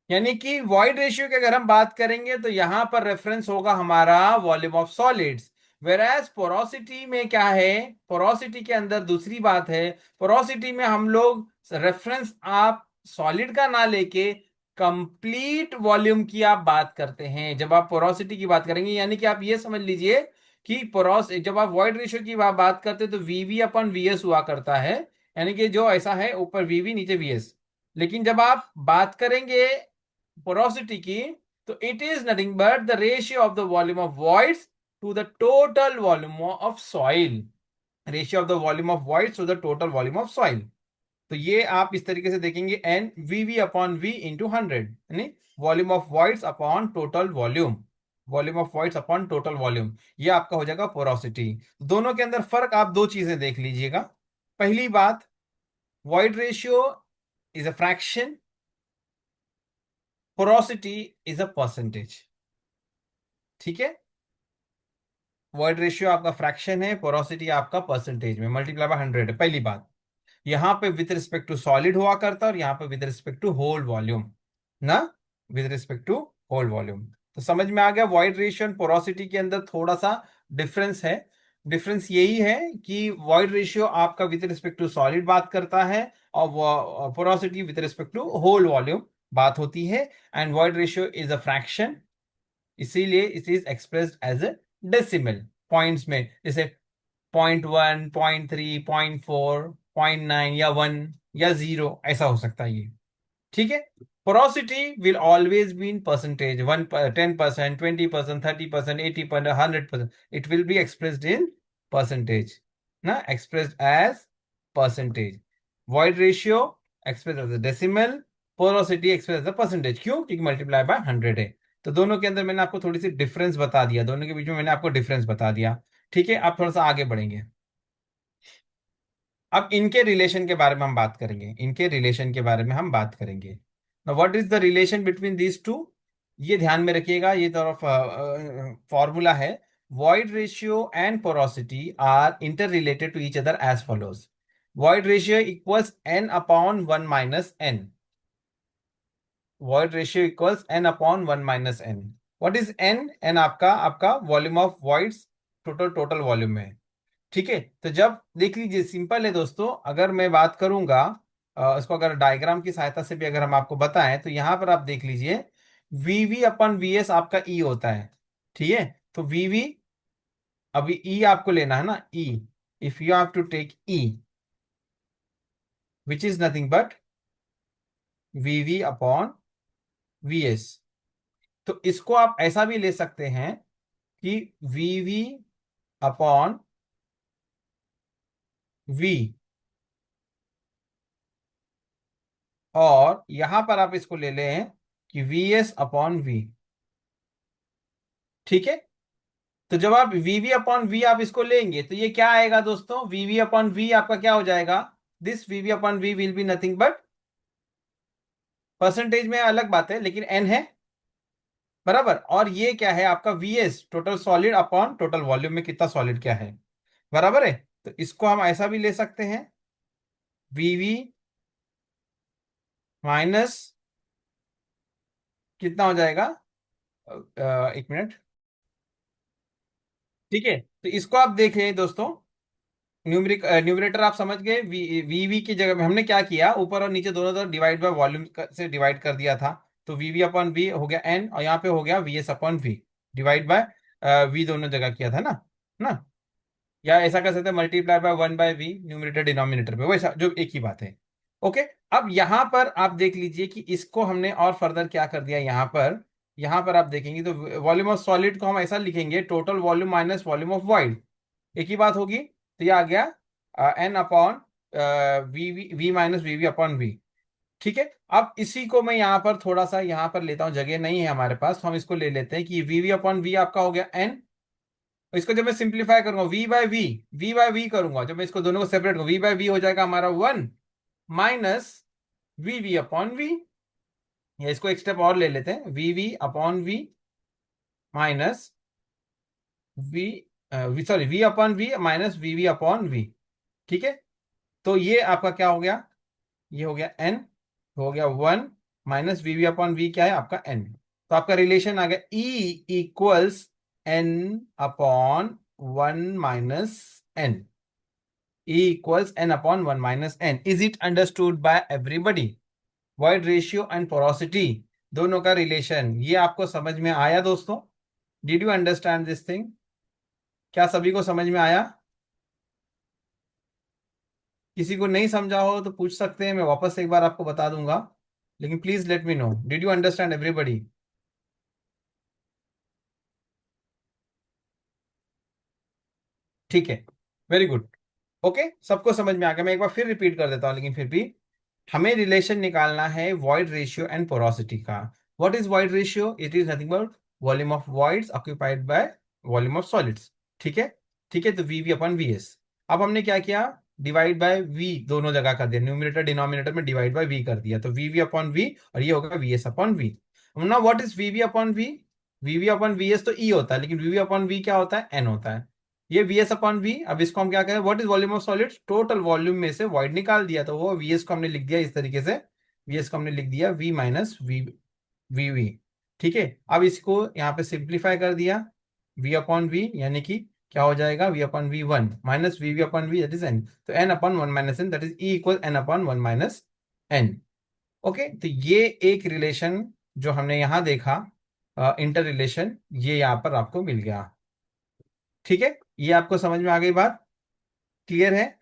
यानी कि void ratio की अगर हम बात करेंगे तो यहां पर रेफरेंस होगा हमारा वॉल्यूम ऑफ सॉलिड्स। वेराज पोरोसिटी में क्या है, पोरोसिटी के अंदर दूसरी बात है, पोरोसिटी में हम लोग रेफरेंस आप सॉलिड का ना लेके कंप्लीट वॉल्यूम की आप बात करते हैं जब आप पोरोसिटी की बात करेंगे। यानी कि आप ये समझ लीजिए कि पोरोस जब आप वॉइड रेशियो की बात करते हैं तो वीवी अपन वीएस हुआ करता है, यानी कि जो ऐसा है ऊपर वीवी नीचे वीएस। लेकिन जब आप बात करेंगे porosity की, तो it is nothing but the ratio of the volume of voids to the total volume of soil, ratio of the volume of voids to the total volume of soil। तो ये आप इस तरीके से देखेंगे n V V upon V into 100, यानी volume of voids upon total volume, volume of voids upon total volume, ये आपका हो जाएगा पोरोसिटी। दोनों के अंदर फर्क आप दो चीजें देख लीजिएगा। पहली बात, void ratio is a fraction, porosity is a percentage. ठीक है, वॉइड रेशियो आपका फ्रैक्शन है, पोरोसिटी आपका परसेंटेज में मल्टीप्लाई बाय 100 है। पहली बात, यहां पे विद रिस्पेक्ट टू सॉलिड हुआ करता है और यहां पे with respect to whole volume ना, with respect to whole volume. तो समझ में आ गया, वॉइड रेशियो और पोरोसिटी के अंदर थोड़ा सा डिफरेंस है। डिफरेंस यही है कि वॉइड रेशियो आपका विद रिस्पेक्ट टू सॉलिड बात करता है और porosity with respect to whole volume बात होती है। And void ratio is a fraction, इसीलिए it is expressed as a decimal points में, जैसे 0.1, 0.3, 0.4, 0.9 या 1 या 0 ऐसा हो सकता है ये। ठीक है, porosity will always be in percentage, 10%, 20%, 30%, 80%, 100%, it will be expressed in percentage ना, expressed as percentage. Void ratio express as a decimal, porosity express as a percentage. क्यों? क्योंकि मल्टीप्लाई बाय 100 है। तो दोनों के अंदर मैंने आपको थोड़ी सी डिफरेंस बता दिया, दोनों के बीच में मैंने आपको डिफरेंस बता दिया। ठीक है, आप थोड़ा सा आगे बढ़ेंगे। अब इनके रिलेशन के बारे में हम बात करेंगे, इनके रिलेशन के बारे में हम बात करेंगे। What is the relation between these two, ये ध्यान में रखिएगा, ये तरफ फॉर्मूला है। Void ratio and porosity are inter related to each other as follows. Void ratio equals n upon one minus n, void ratio equals n upon one minus n. What is N? N आपका आपका volume of voids total total volume में है। ठीक है, तो जब देख लीजिए सिंपल है दोस्तों, अगर मैं बात करूंगा इसको अगर डायग्राम की सहायता से भी अगर हम आपको बताएं तो यहां पर आप देख लीजिए वीवी अपन वीएस आपका ई होता है। ठीक है, तो वीवी, अभी ई आपको लेना है ना, E, if you have to take E which is nothing but VV upon VS, तो इसको आप ऐसा भी ले सकते हैं कि वीवी अपॉन वी, और यहां पर आप इसको ले लें कि वी एस अपॉन वी। ठीक है, तो जब आप वीवी अपॉन वी आप इसको लेंगे तो ये क्या आएगा दोस्तों, वीवी अपॉन वी आपका क्या हो जाएगा, this V V upon V will be nothing but, percentage में अलग बात है लेकिन एन है बराबर, और ये क्या है आपका V S, total solid upon total volume में कितना सॉलिड क्या है, बराबर है। तो इसको हम ऐसा भी ले सकते हैं, वीवी माइनस कितना हो जाएगा, एक मिनट। ठीक है, तो इसको आप देखें दोस्तों, न्यूमरिक न्यूमरेटर आप समझ गए, वी की जगह में हमने क्या किया, ऊपर और नीचे दोनों तरफ डिवाइड बाय वॉल्यूम से डिवाइड कर दिया था। तो वी अपॉन वी हो गया एन, और यहाँ पे हो गया V S upon V, divide by V दोनों जगह किया था ना, ना, या ऐसा कर सकते हैं multiply by one by V, numerator denominator पे, वैसा जो एक ही बात है। ओके, अब यहां पर आप देख लीजिए कि इसको हमने और फर्दर क्या कर दिया यहाँ पर, यहां पर आप देखेंगे तो वॉल्यूम ऑफ सॉलिड को हम ऐसा लिखेंगे, total volume minus volume of void, एक ही बात होगी। तो ये आ गया n upon V V V minus V V upon V. ठीक है, अब इसी को मैं यहाँ पर थोड़ा सा यहाँ पर लेता हूँ, जगह नहीं है हमारे पास, तो हम इसको ले लेते हैं कि वी वी अपॉन वी आपका हो गया एन। इसको जब मैं सिंप्लीफाई करूंगा वी बाय वी करूंगा, जब मैं इसको दोनों को सेपरेट करूंगा, वी बाय वी हो जाएगा हमारा 1 minus V V upon V. या इसको एक स्टेप और ले लेते हैं, V V upon V minus V V sorry V upon V minus V V upon V. ठीक है, तो ये आपका क्या हो गया, ये हो गया एन, हो गया 1 minus V V upon V, क्या है आपका एन। तो आपका रिलेशन आ गया E equals n upon 1 - n. E equals n upon 1 - n. Is it understood by everybody? Void ratio and porosity दोनों का रिलेशन ये आपको समझ में आया दोस्तों? Did you understand this thing? क्या सभी को समझ में आया? किसी को नहीं समझा हो तो पूछ सकते हैं, मैं वापस से एक बार आपको बता दूंगा, लेकिन please let me know, did you understand everybody? ठीक है, वेरी गुड। ओके, सबको समझ में आ गया। मैं एक बार फिर रिपीट कर देता हूँ, लेकिन फिर भी हमें रिलेशन निकालना है वॉइड रेशियो एंड पोरोसिटी का। What is void ratio? It is nothing but volume of voids occupied by volume of solids. ठीक है, ठीक है, तो V V upon V S. अब हमने क्या किया, डिवाइड बाय वी दोनों जगह कर दिया, न्यूमिनेटर डिनोमिनेटर में डिवाइड बाय वी कर दिया, तो वी वी अपॉन वी, और ये होगा V S upon V. Now what is V V upon V? V V upon V S तो ई होता है, लेकिन वी वी अपॉन वी क्या होता है, एन होता है। ये वी एस अपॉन वी, अब इसको हम क्या करें, what is volume of solids, total volume में से वॉइड निकाल दिया, तो वो वी एस को हमने लिख दिया इस तरीके से, वी एस को हमने लिख दिया V minus V V V. ठीक है, अब इसको यहाँ पे सिंप्लीफाई कर दिया, वी अपॉन वी यानी कि क्या हो जाएगा, V upon V 1 minus V V upon V that is N, तो N upon 1 - N that is E equal N upon 1 - N. Okay, तो ये एक रिलेशन जो हमने यहाँ देखा, इंटर रिलेशन, ये यहाँ पर आपको मिल गया। ठीक है, ये आपको समझ में आ गई बात? क्लियर है?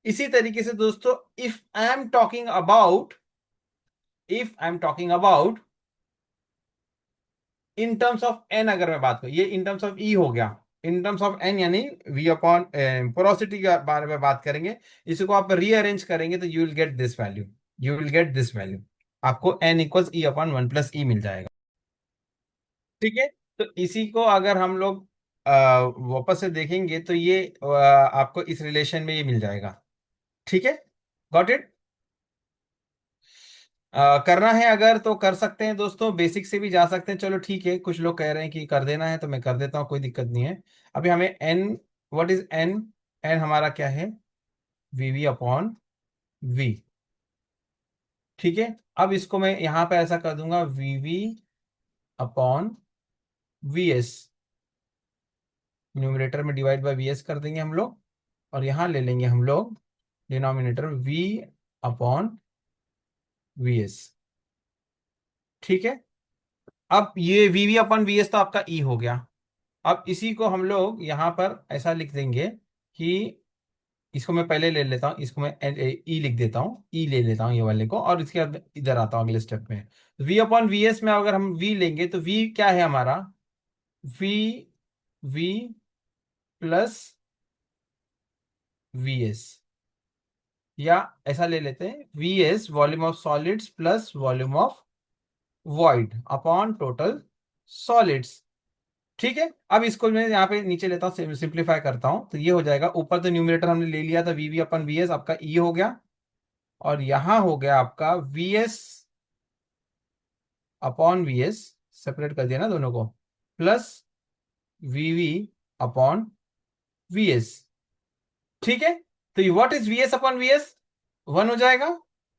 इसी तरीके से दोस्तों, if I am talking about in terms of n, अगर मैं बात करूं, ये इन टर्म्स ऑफ ई हो गया, इन टर्म्स ऑफ एन यानी वी अपॉन पोरोसिटी के बारे में बात करेंगे, इसको आप रीअरेंज करेंगे तो you will get this value, you will get this value, आपको एन इक्वल्स ई अपॉन 1 + ई मिल जाएगा। ठीक है, तो इसी को अगर हम लोग वापस से देखेंगे तो ये आपको इस रिलेशन में ये मिल जाएगा। ठीक है, गॉट इट? करना है अगर तो कर सकते हैं दोस्तों, बेसिक से भी जा सकते हैं, चलो ठीक है, कुछ लोग कह रहे हैं कि कर देना है तो मैं कर देता हूँ, कोई दिक्कत नहीं है। अभी हमें n, what is N? N हमारा क्या है, वी वी अपॉन वी। ठीक है, अब इसको मैं यहाँ पे ऐसा कर दूंगा, V V upon V S, numerator में डिवाइड बाय वी एस कर देंगे हम लोग, और यहाँ ले लेंगे हम लोग denominator V upon V S. ठीक है, अब ये V V upon V S तो आपका ई हो गया। अब इसी को हम लोग यहाँ पर ऐसा लिख देंगे कि इसको मैं पहले ले लेता हूँ, इसको मैं ई लिख देता हूँ, ई ले लेता हूँ ये वाले को, और इसके बाद इधर आता हूँ अगले स्टेप में। वी अपॉन वी एस में अगर हम वी लेंगे तो वी क्या है हमारा, V V plus V S, या ऐसा ले लेते हैं V S volume of solids plus volume of void upon total solids. ठीक है, अब इसको मैं यहाँ पे नीचे लेता हूँ, सिंप्लीफाई करता हूँ, तो ये हो जाएगा, ऊपर तो न्यूमरेटर हमने ले लिया था V V upon V S, आपका ई हो गया, और यहाँ हो गया आपका V S upon V S, separate कर दिया ना दोनों को, plus V V upon V S. ठीक है, तो ये what is V S upon V S, 1 हो जाएगा,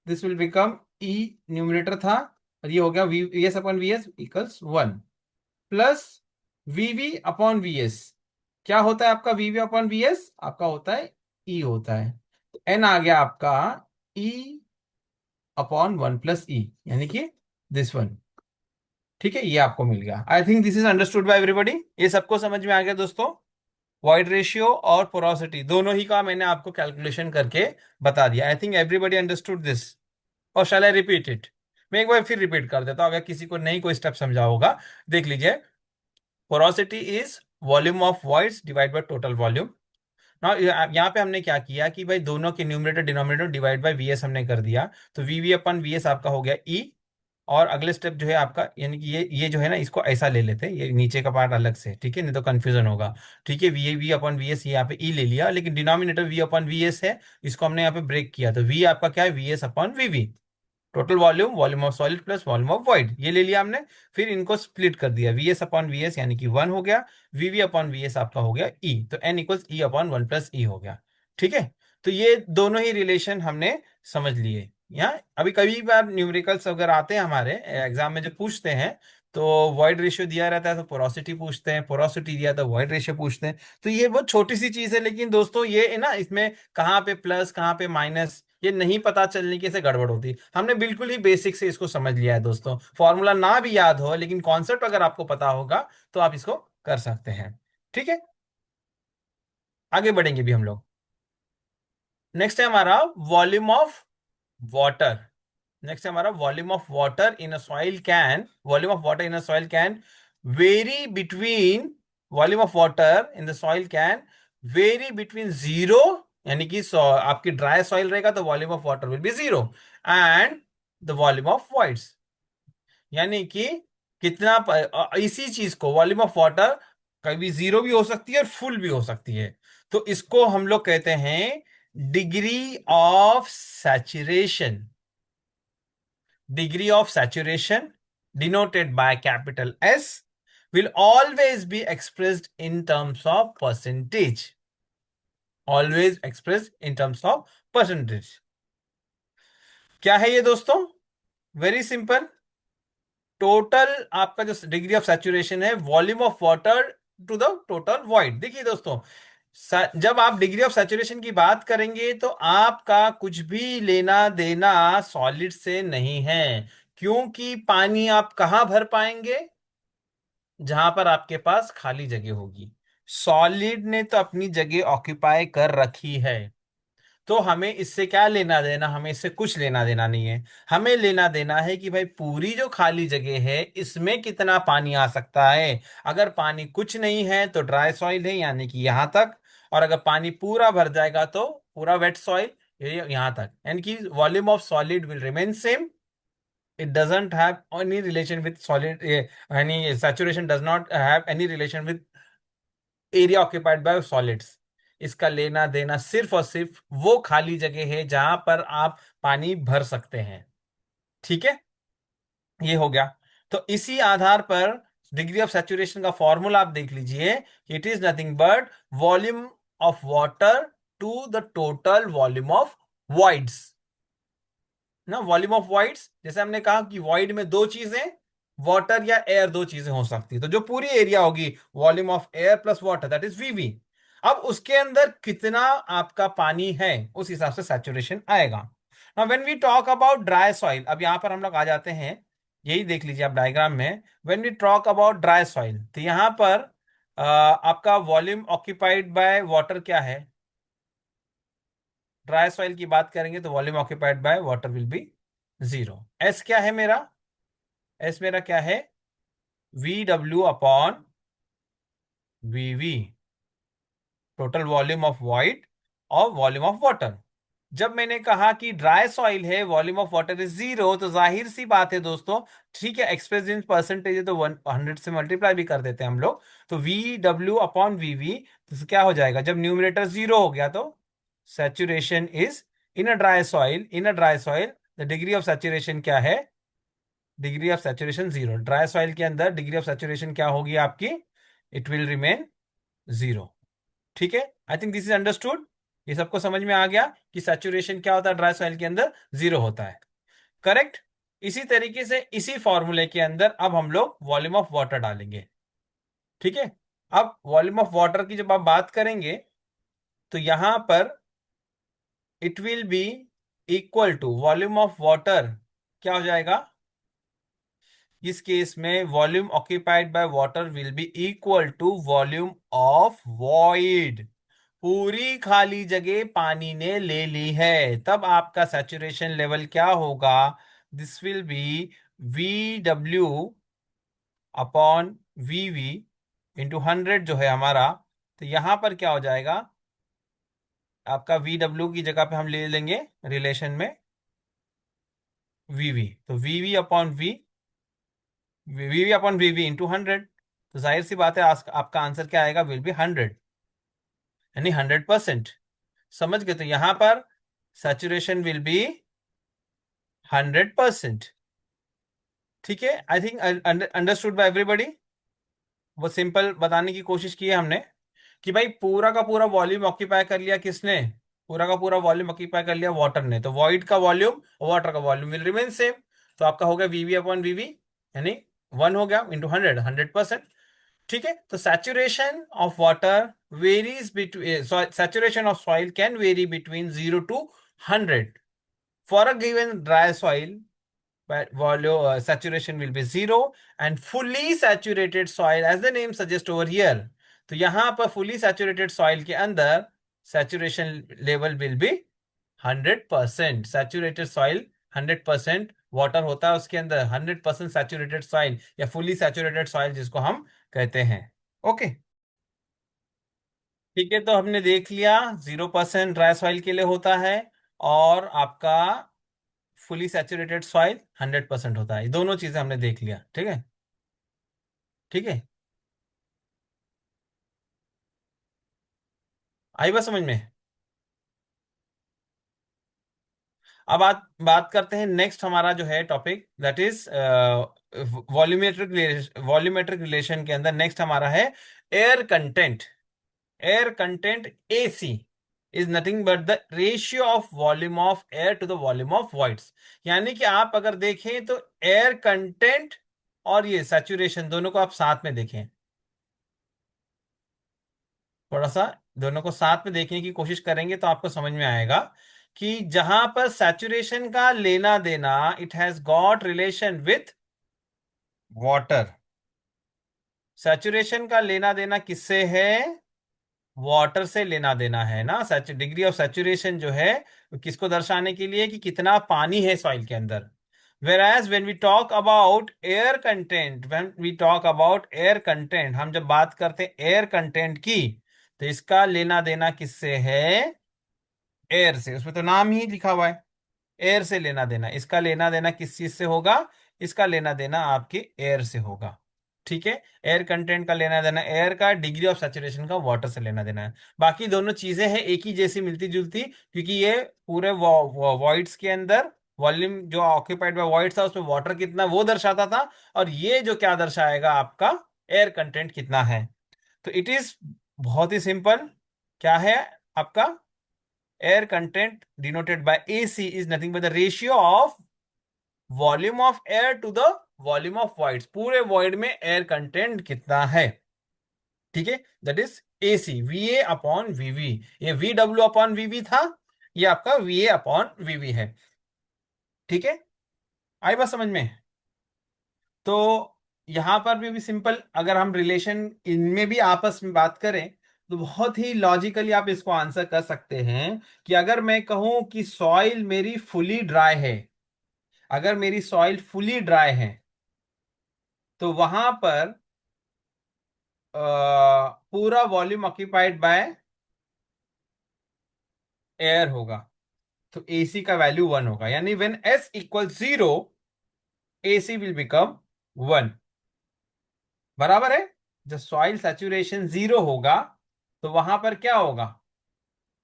this will become e, numerator था, और ये हो गया V S upon V S equals 1, plus V V upon V S, क्या होता है आपका V V upon V S, आपका होता है ई होता है, तो एन आ गया आपका ई अपॉन 1 + ई, यानी कि दिस वन। ठीक है, ये आपको मिल गया। I think this is understood by everybody, ये सबको समझ में आ गया दोस्तों? वॉइड रेशियो और पोरोसिटी दोनों ही का मैंने आपको कैलकुलेशन करके बता दिया। I think everybody understood this, और शैल आई रिपीट इट? मैं एक बार फिर रिपीट कर देता हूँ, अगर किसी को नहीं कोई स्टेप समझा होगा, देख लीजिए। Porosity is volume of voids divide by total volume. ना यहाँ पे हमने क्या किया कि भाई दोनों के numerator denominator divide by VS हमने कर दिया, तो वी अपन वीएस आपका हो गया ई। और अगले स्टेप जो है आपका, यानी कि ये जो है ना, इसको ऐसा ले लेते हैं, ये नीचे का पार्ट अलग से, ठीक है, नहीं तो कंफ्यूजन होगा। ठीक है, वी अपन वी एस यहाँ पे ई ले लिया, लेकिन denominator V upon V S है, इसको हमने यहाँ पे ब्रेक किया, तो वी आपका क्या है, V S upon V V. Total volume, volume of solid plus volume of void, ये ले लिया हमने। फिर इनको स्प्लिट कर दिया, V S upon V S यानी कि 1 हो गया, V V upon V S आपका हो गया ई, तो N equals E upon 1 plus E हो गया। ठीक है, तो ये दोनों ही रिलेशन हमने समझ लिए। यहाँ अभी कभी बार न्यूमेरिकल्स अगर आते हैं हमारे एग्जाम में, जो पूछते हैं, तो वॉइड रेशियो दिया रहता है तो पोरोसिटी पूछते हैं, पोरोसिटी दिया तो वॉइड रेशियो पूछते हैं। तो ये बहुत छोटी सी चीज है, लेकिन दोस्तों ये है ना, इसमें कहाँ पे प्लस कहाँ पे माइनस ये नहीं पता चलने की से गड़बड़ होती। हमने बिल्कुल ही बेसिक से इसको समझ लिया है दोस्तों, फॉर्मूला ना भी याद हो लेकिन कॉन्सेप्ट अगर आपको पता होगा तो आप इसको कर सकते हैं। ठीक है, आगे बढ़ेंगे भी हम लोग। नेक्स्ट है हमारा वॉल्यूम ऑफ वाटर। नेक्स्ट है हमारा volume of water in a soil can, volume of water in a soil can very between, volume of water in the soil can very between zero, यानी कि आपकी dry soil रहेगा तो volume of water will be zero, and the volume of voids, यानी कि कितना इसी चीज को वॉल्यूम ऑफ वाटर कभी जीरो भी हो सकती है और फुल भी हो सकती है। तो इसको हम लोग कहते हैं degree of saturation. Degree of saturation, denoted by capital S, will always be expressed in terms of percentage. Always expressed in terms of percentage. क्या है ये दोस्तों? Very simple. टोटल आपका जो डिग्री ऑफ सैचुरेशन है, volume of water to the total void. देखिए दोस्तों, जब आप डिग्री ऑफ सैचुरेशन की बात करेंगे तो आपका कुछ भी लेना देना सॉलिड से नहीं है, क्योंकि पानी आप कहां भर पाएंगे, जहां पर आपके पास खाली जगह होगी। सॉलिड ने तो अपनी जगह ऑक्यूपाई कर रखी है, तो हमें इससे क्या लेना देना, हमें इससे कुछ लेना देना नहीं है। हमें लेना देना है कि भाई पूरी जो खाली जगह है इसमें कितना पानी आ सकता है। अगर पानी कुछ नहीं है तो ड्राई सॉइल है, यानी कि यहां तक, और अगर पानी पूरा भर जाएगा तो पूरा वेट सॉइल, ये यहां तक, यानी कि volume of solid will remain same. it doesn't have any relation with solid, any saturation does not have any relation with area occupied by solids। इसका लेना देना सिर्फ और सिर्फ वो खाली जगह है जहां पर आप पानी भर सकते हैं। ठीक है, ये हो गया। तो इसी आधार पर डिग्री ऑफ सैचुरेशन का फॉर्मूला आप देख लीजिए, it is nothing but volume of water to the total volume of voids ना। वॉल्यूम ऑफ वॉइड्स, जैसे हमने कहा कि वॉइड में दो चीजें, वाटर या एयर, दो चीजें हो सकती है, तो जो पूरी एरिया होगी volume of air plus water, that is VV. अब उसके अंदर कितना आपका पानी है उस हिसाब से सैचुरेशन आएगा। Now when we talk about dry soil, अब यहां पर हम लोग आ जाते हैं, यही देख लीजिए आप डायग्राम में। When we talk about dry soil, तो यहां पर आपका वॉल्यूम ऑक्यूपाइड बाय वाटर क्या है, ड्राई सॉइल की बात करेंगे तो volume occupied by water will be zero. S क्या है मेरा, एस मेरा क्या है, V W upon V V, total volume of void और वॉल्यूम ऑफ वाटर। जब मैंने कहा कि ड्राई सॉइल है, volume of water is zero, तो जाहिर सी बात है दोस्तों, ठीक है, एक्सप्रेस इन परसेंटेज है तो 100 से मल्टीप्लाई भी कर देते हैं हम लोग, तो V W upon V V, तो क्या हो जाएगा, जब न्यूमरेटर जीरो हो गया तो saturation is in a dry soil, in a dry soil the degree of saturation क्या है, degree of saturation zero. Dry soil के अंदर डिग्री ऑफ सैचुरेशन क्या होगी आपकी, इट विल रिमेन जीरो। ठीक है, I think this is understood. ये सबको समझ में आ गया कि सैचुरेशन क्या होता है ड्राई सॉइल के अंदर, जीरो होता है। करेक्ट। इसी तरीके से इसी फॉर्मूले के अंदर अब हम लोग वॉल्यूम ऑफ वाटर डालेंगे। ठीक है, अब वॉल्यूम ऑफ वाटर की जब आप बात करेंगे तो यहां पर it will be equal to volume of water, क्या हो जाएगा, इस केस में volume occupied by water will be equal to volume of void. पूरी खाली जगह पानी ने ले ली है, तब आपका सैचुरेशन लेवल क्या होगा, दिस विल बी VW अपॉन VV इंटू 100 जो है हमारा। तो यहां पर क्या हो जाएगा, आपका VW की जगह पे हम ले लेंगे रिलेशन में VV। तो VV अपॉन VV इंटू 100। तो जाहिर सी बात है आपका आंसर क्या आएगा, विल बी 100, यानी 100%। समझ गए? तो यहां पर सैचुरेशन विल बी 100%। ठीक है, I think understood by everybody. वो सिंपल बताने की कोशिश की है हमने कि भाई पूरा का पूरा वॉल्यूम ऑक्यूपाई कर लिया किसने, पूरा का पूरा वॉल्यूम ऑक्यूपाई कर लिया वाटर ने। तो वॉइड का वॉल्यूम, वाटर का वॉल्यूम विल रिमेन सेम। तो आपका हो गया VV अपॉन VV, यानी 1 हो गया इंटू 100, 100%। ठीक है, तो saturation of water varies between, saturation of soil can very between 0 to 100 for a given dry soil. but volume saturation will be zero, and fully saturated soil as the name suggests over here। तो यहां पर fully saturated soil के अंदर saturation level will be 100%। saturated soil 100% water होता है उसके अंदर, 100% saturated soil या fully saturated soil जिसको हम कहते हैं। ओके, ठीक है, तो हमने देख लिया 0% ड्राई सॉइल के लिए होता है, और आपका फुली सैचुरेटेड सॉइल 100% होता है। ये दोनों चीजें हमने देख लिया। ठीक है, ठीक है, आई बात समझ में? अब बात करते हैं नेक्स्ट, हमारा जो है topic that is volumetric relation के अंदर नेक्स्ट हमारा है air content. Air content AC is nothing but the ratio of volume of air to the volume of voids. यानी कि आप अगर देखें तो एयर कंटेंट और ये सैचुरेशन दोनों को आप साथ में देखें, थोड़ा सा दोनों को साथ में देखने की कोशिश करेंगे तो आपको समझ में आएगा कि जहां पर सैचुरेशन का लेना देना, it has got relation with water. Saturation का लेना देना किससे है? वाटर से लेना देना है ना। डिग्री ऑफ सैचुरेशन जो है वो किसको दर्शाने के लिए कि कितना पानी है सॉइल के अंदर। whereas when we talk about air content, when we talk about air content, हम जब बात करते हैं एयर कंटेंट की, तो इसका लेना देना किससे है? एयर से। उसमें तो नाम ही लिखा हुआ है, एयर से लेना देना। इसका लेना देना किस चीज से होगा? इसका लेना देना आपके एयर से होगा। ठीक है, एयर कंटेंट का लेना देना एयर का, डिग्री ऑफ सैचुरेशन का वाटर से लेना देना है। बाकी दोनों चीजें हैं एक ही जैसी, मिलती जुलती, क्योंकि ये पूरे वॉइड्स के अंदर वॉल्यूम जो ऑक्यूपाइड बाय वॉइड्स था उसमें वाटर कितना वो दर्शाता था, और ये जो क्या दर्शाएगा आपका एयर कंटेंट कितना है। तो इट इज बहुत ही सिंपल। क्या है आपका air content denoted by AC is nothing but the ratio of volume of air to the volume of voids. पूरे वॉइड में एयर कंटेंट कितना है। ठीक है, दैट इज AC, VA अपॉन VV। ये VW अपॉन VV था, ये आपका VA अपॉन VV है। ठीक है, आई बात समझ में? तो यहां पर भी सिंपल, अगर हम रिलेशन इनमें भी आपस में बात करें तो बहुत ही लॉजिकली आप इसको आंसर कर सकते हैं कि अगर मैं कहूं कि सॉइल मेरी फुली ड्राई है, अगर मेरी सॉइल फुली ड्राई है तो वहां पर पूरा वॉल्यूम ऑक्यूपाइड बाय एयर होगा। तो AC का वैल्यू 1 होगा, यानी when S equal 0 AC will become 1। बराबर है? जब सॉइल सैचुरेशन 0 होगा तो वहां पर क्या होगा?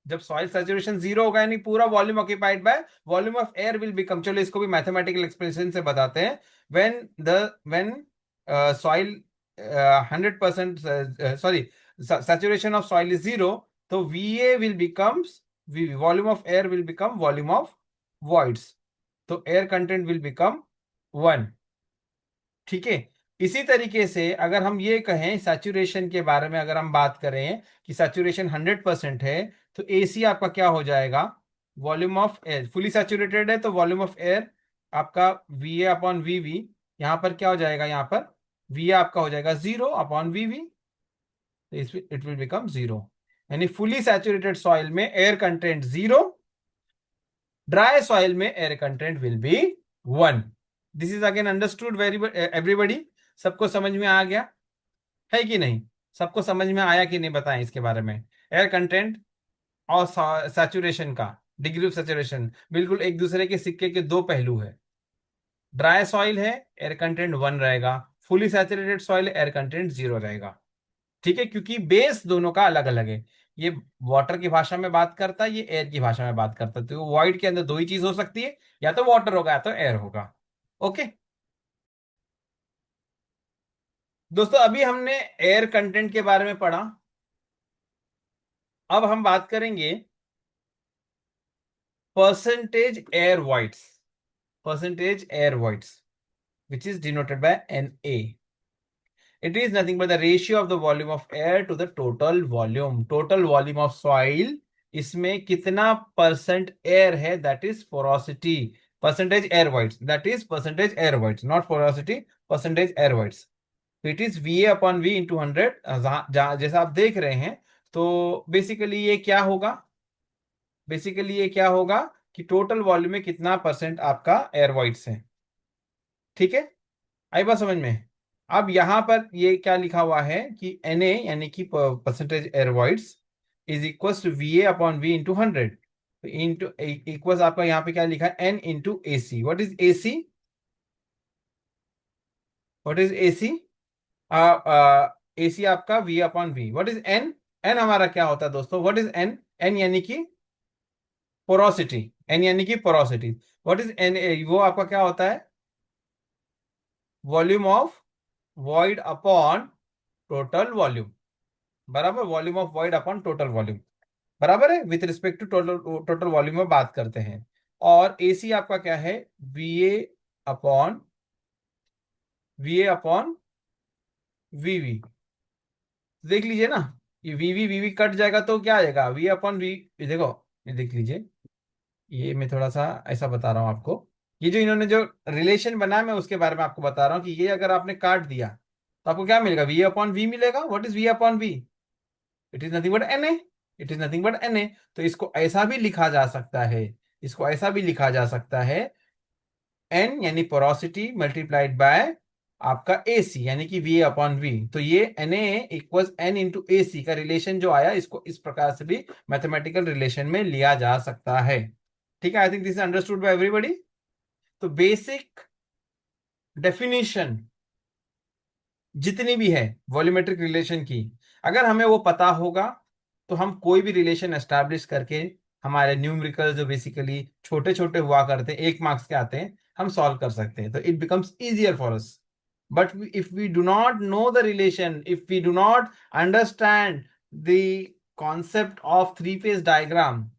जब सॉइल सैचुरेशन 0 होगा यानी पूरा volume occupied by volume of air will become, चलो इसको भी मैथमेटिकल एक्सप्रेशन से बताते हैं। When soil 100%, sorry, saturation of soil is 0, तो VA will becomes volume of air will become volume of voids. तो एयर कंटेंट विल बिकम 1। ठीक है, इसी तरीके से अगर हम ये कहें सैचुरेशन के बारे में, अगर हम बात करें कि सैचुरेशन 100% है, तो AC आपका क्या हो जाएगा? Volume of air, fully saturated है तो वॉल्यूम ऑफ एयर आपका VA अपॉन VV। यहां पर क्या हो जाएगा? यहां पर VA आपका हो जाएगा 0 अपॉन VV, तो इट विल बिकम 0। यानी फुली सैचुरेटेड सॉइल में एयर कंटेंट 0, ड्राई सॉइल में air content will be one. This is again understood very everybody. सबको समझ में आ गया है कि नहीं? सबको समझ में आया कि नहीं, बताएं इसके बारे में। एयर कंटेंट और सैचुरेशन का, डिग्री ऑफ सैचुरेशन बिल्कुल एक दूसरे के सिक्के के दो पहलू है। ड्राई सॉइल है, एयर कंटेंट वन रहेगा। Fully saturated soil, air content zero रहेगा। ठीक है, क्योंकि बेस दोनों का अलग अलग है। ये वाटर की भाषा में बात करता है, ये एयर की भाषा में बात करता है। तो वॉइड के अंदर दो ही चीज हो सकती है, या तो वाटर होगा या तो एयर होगा। ओके दोस्तों, अभी हमने एयर कंटेंट के बारे में पढ़ा। अब हम बात करेंगे percentage air voids. Percentage air voids which is denoted by Na. It is nothing but the ratio of the volume of air to the total volume. Total volume of soil, इसमें कितना परसेंट एयर है, that is porosity. Percentage air voids, that is percentage air voids, not porosity, percentage air voids. तो it is V upon V into 100, जैसा आप देख रहे हैं। तो बेसिकली ये क्या होगा, बेसिकली ये क्या होगा कि टोटल वॉल्यूम में कितना परसेंट आपका एयर वॉइड्स है। ठीक है, आई बात समझ में? अब यहां पर ये क्या लिखा हुआ है कि Na यानी कि percentage air voids is equal to V upon V into 100। Into equal आपका यहाँ पे क्या लिखा है, N into A C. What is A C? What is A C? A C आपका V upon V. What is N? N हमारा क्या होता है दोस्तों, वट इज एन? एन यानी कि पोरोसिटी। एन यानी कि पोरोसिटी। What is N? वो आपका क्या होता है, volume of void upon total volume. बराबर, volume of void upon total volume. बराबर है, with respect to total total volume में बात करते हैं। और एसी आपका क्या है, वी ए अपॉन वीवी। देख लीजिए ना, ये वीवी वीवी कट जाएगा तो क्या आ जाएगा, वी अपॉन वी। देखो, ये देख लीजिए, ये मैं थोड़ा सा ऐसा बता रहा हूं आपको। ये जो इन्होंने जो रिलेशन बनाया, मैं उसके बारे में आपको बता रहा हूँ कि ये अगर आपने काट दिया तो आपको क्या मिलेगा, वी अपॉन वी मिलेगा। What is V upon V? It is nothing but n a. It is nothing but n a. तो इसको ऐसा भी लिखा जा सकता है, इसको ऐसा भी लिखा जा सकता है, एन यानी पोरोसिटी मल्टीप्लाइड बाय आपका ए सी यानी कि वी अपॉन वी। तो ये N A equal N into A C का रिलेशन जो आया, इसको इस प्रकार से भी मैथमेटिकल रिलेशन में लिया जा सकता है। ठीक है, I think this is understood by everybody. तो बेसिक डेफिनेशन जितनी भी है वॉल्यूमेट्रिक रिलेशन की, अगर हमें वो पता होगा तो हम कोई भी रिलेशन एस्टैब्लिश करके हमारे न्यूमेरिकल जो बेसिकली छोटे छोटे हुआ करते हैं, 1 मार्क्स के आते हैं, हम सॉल्व कर सकते हैं। तो it becomes easier for us. But if we do not know the relation, if we do not understand the concept of three phase diagram,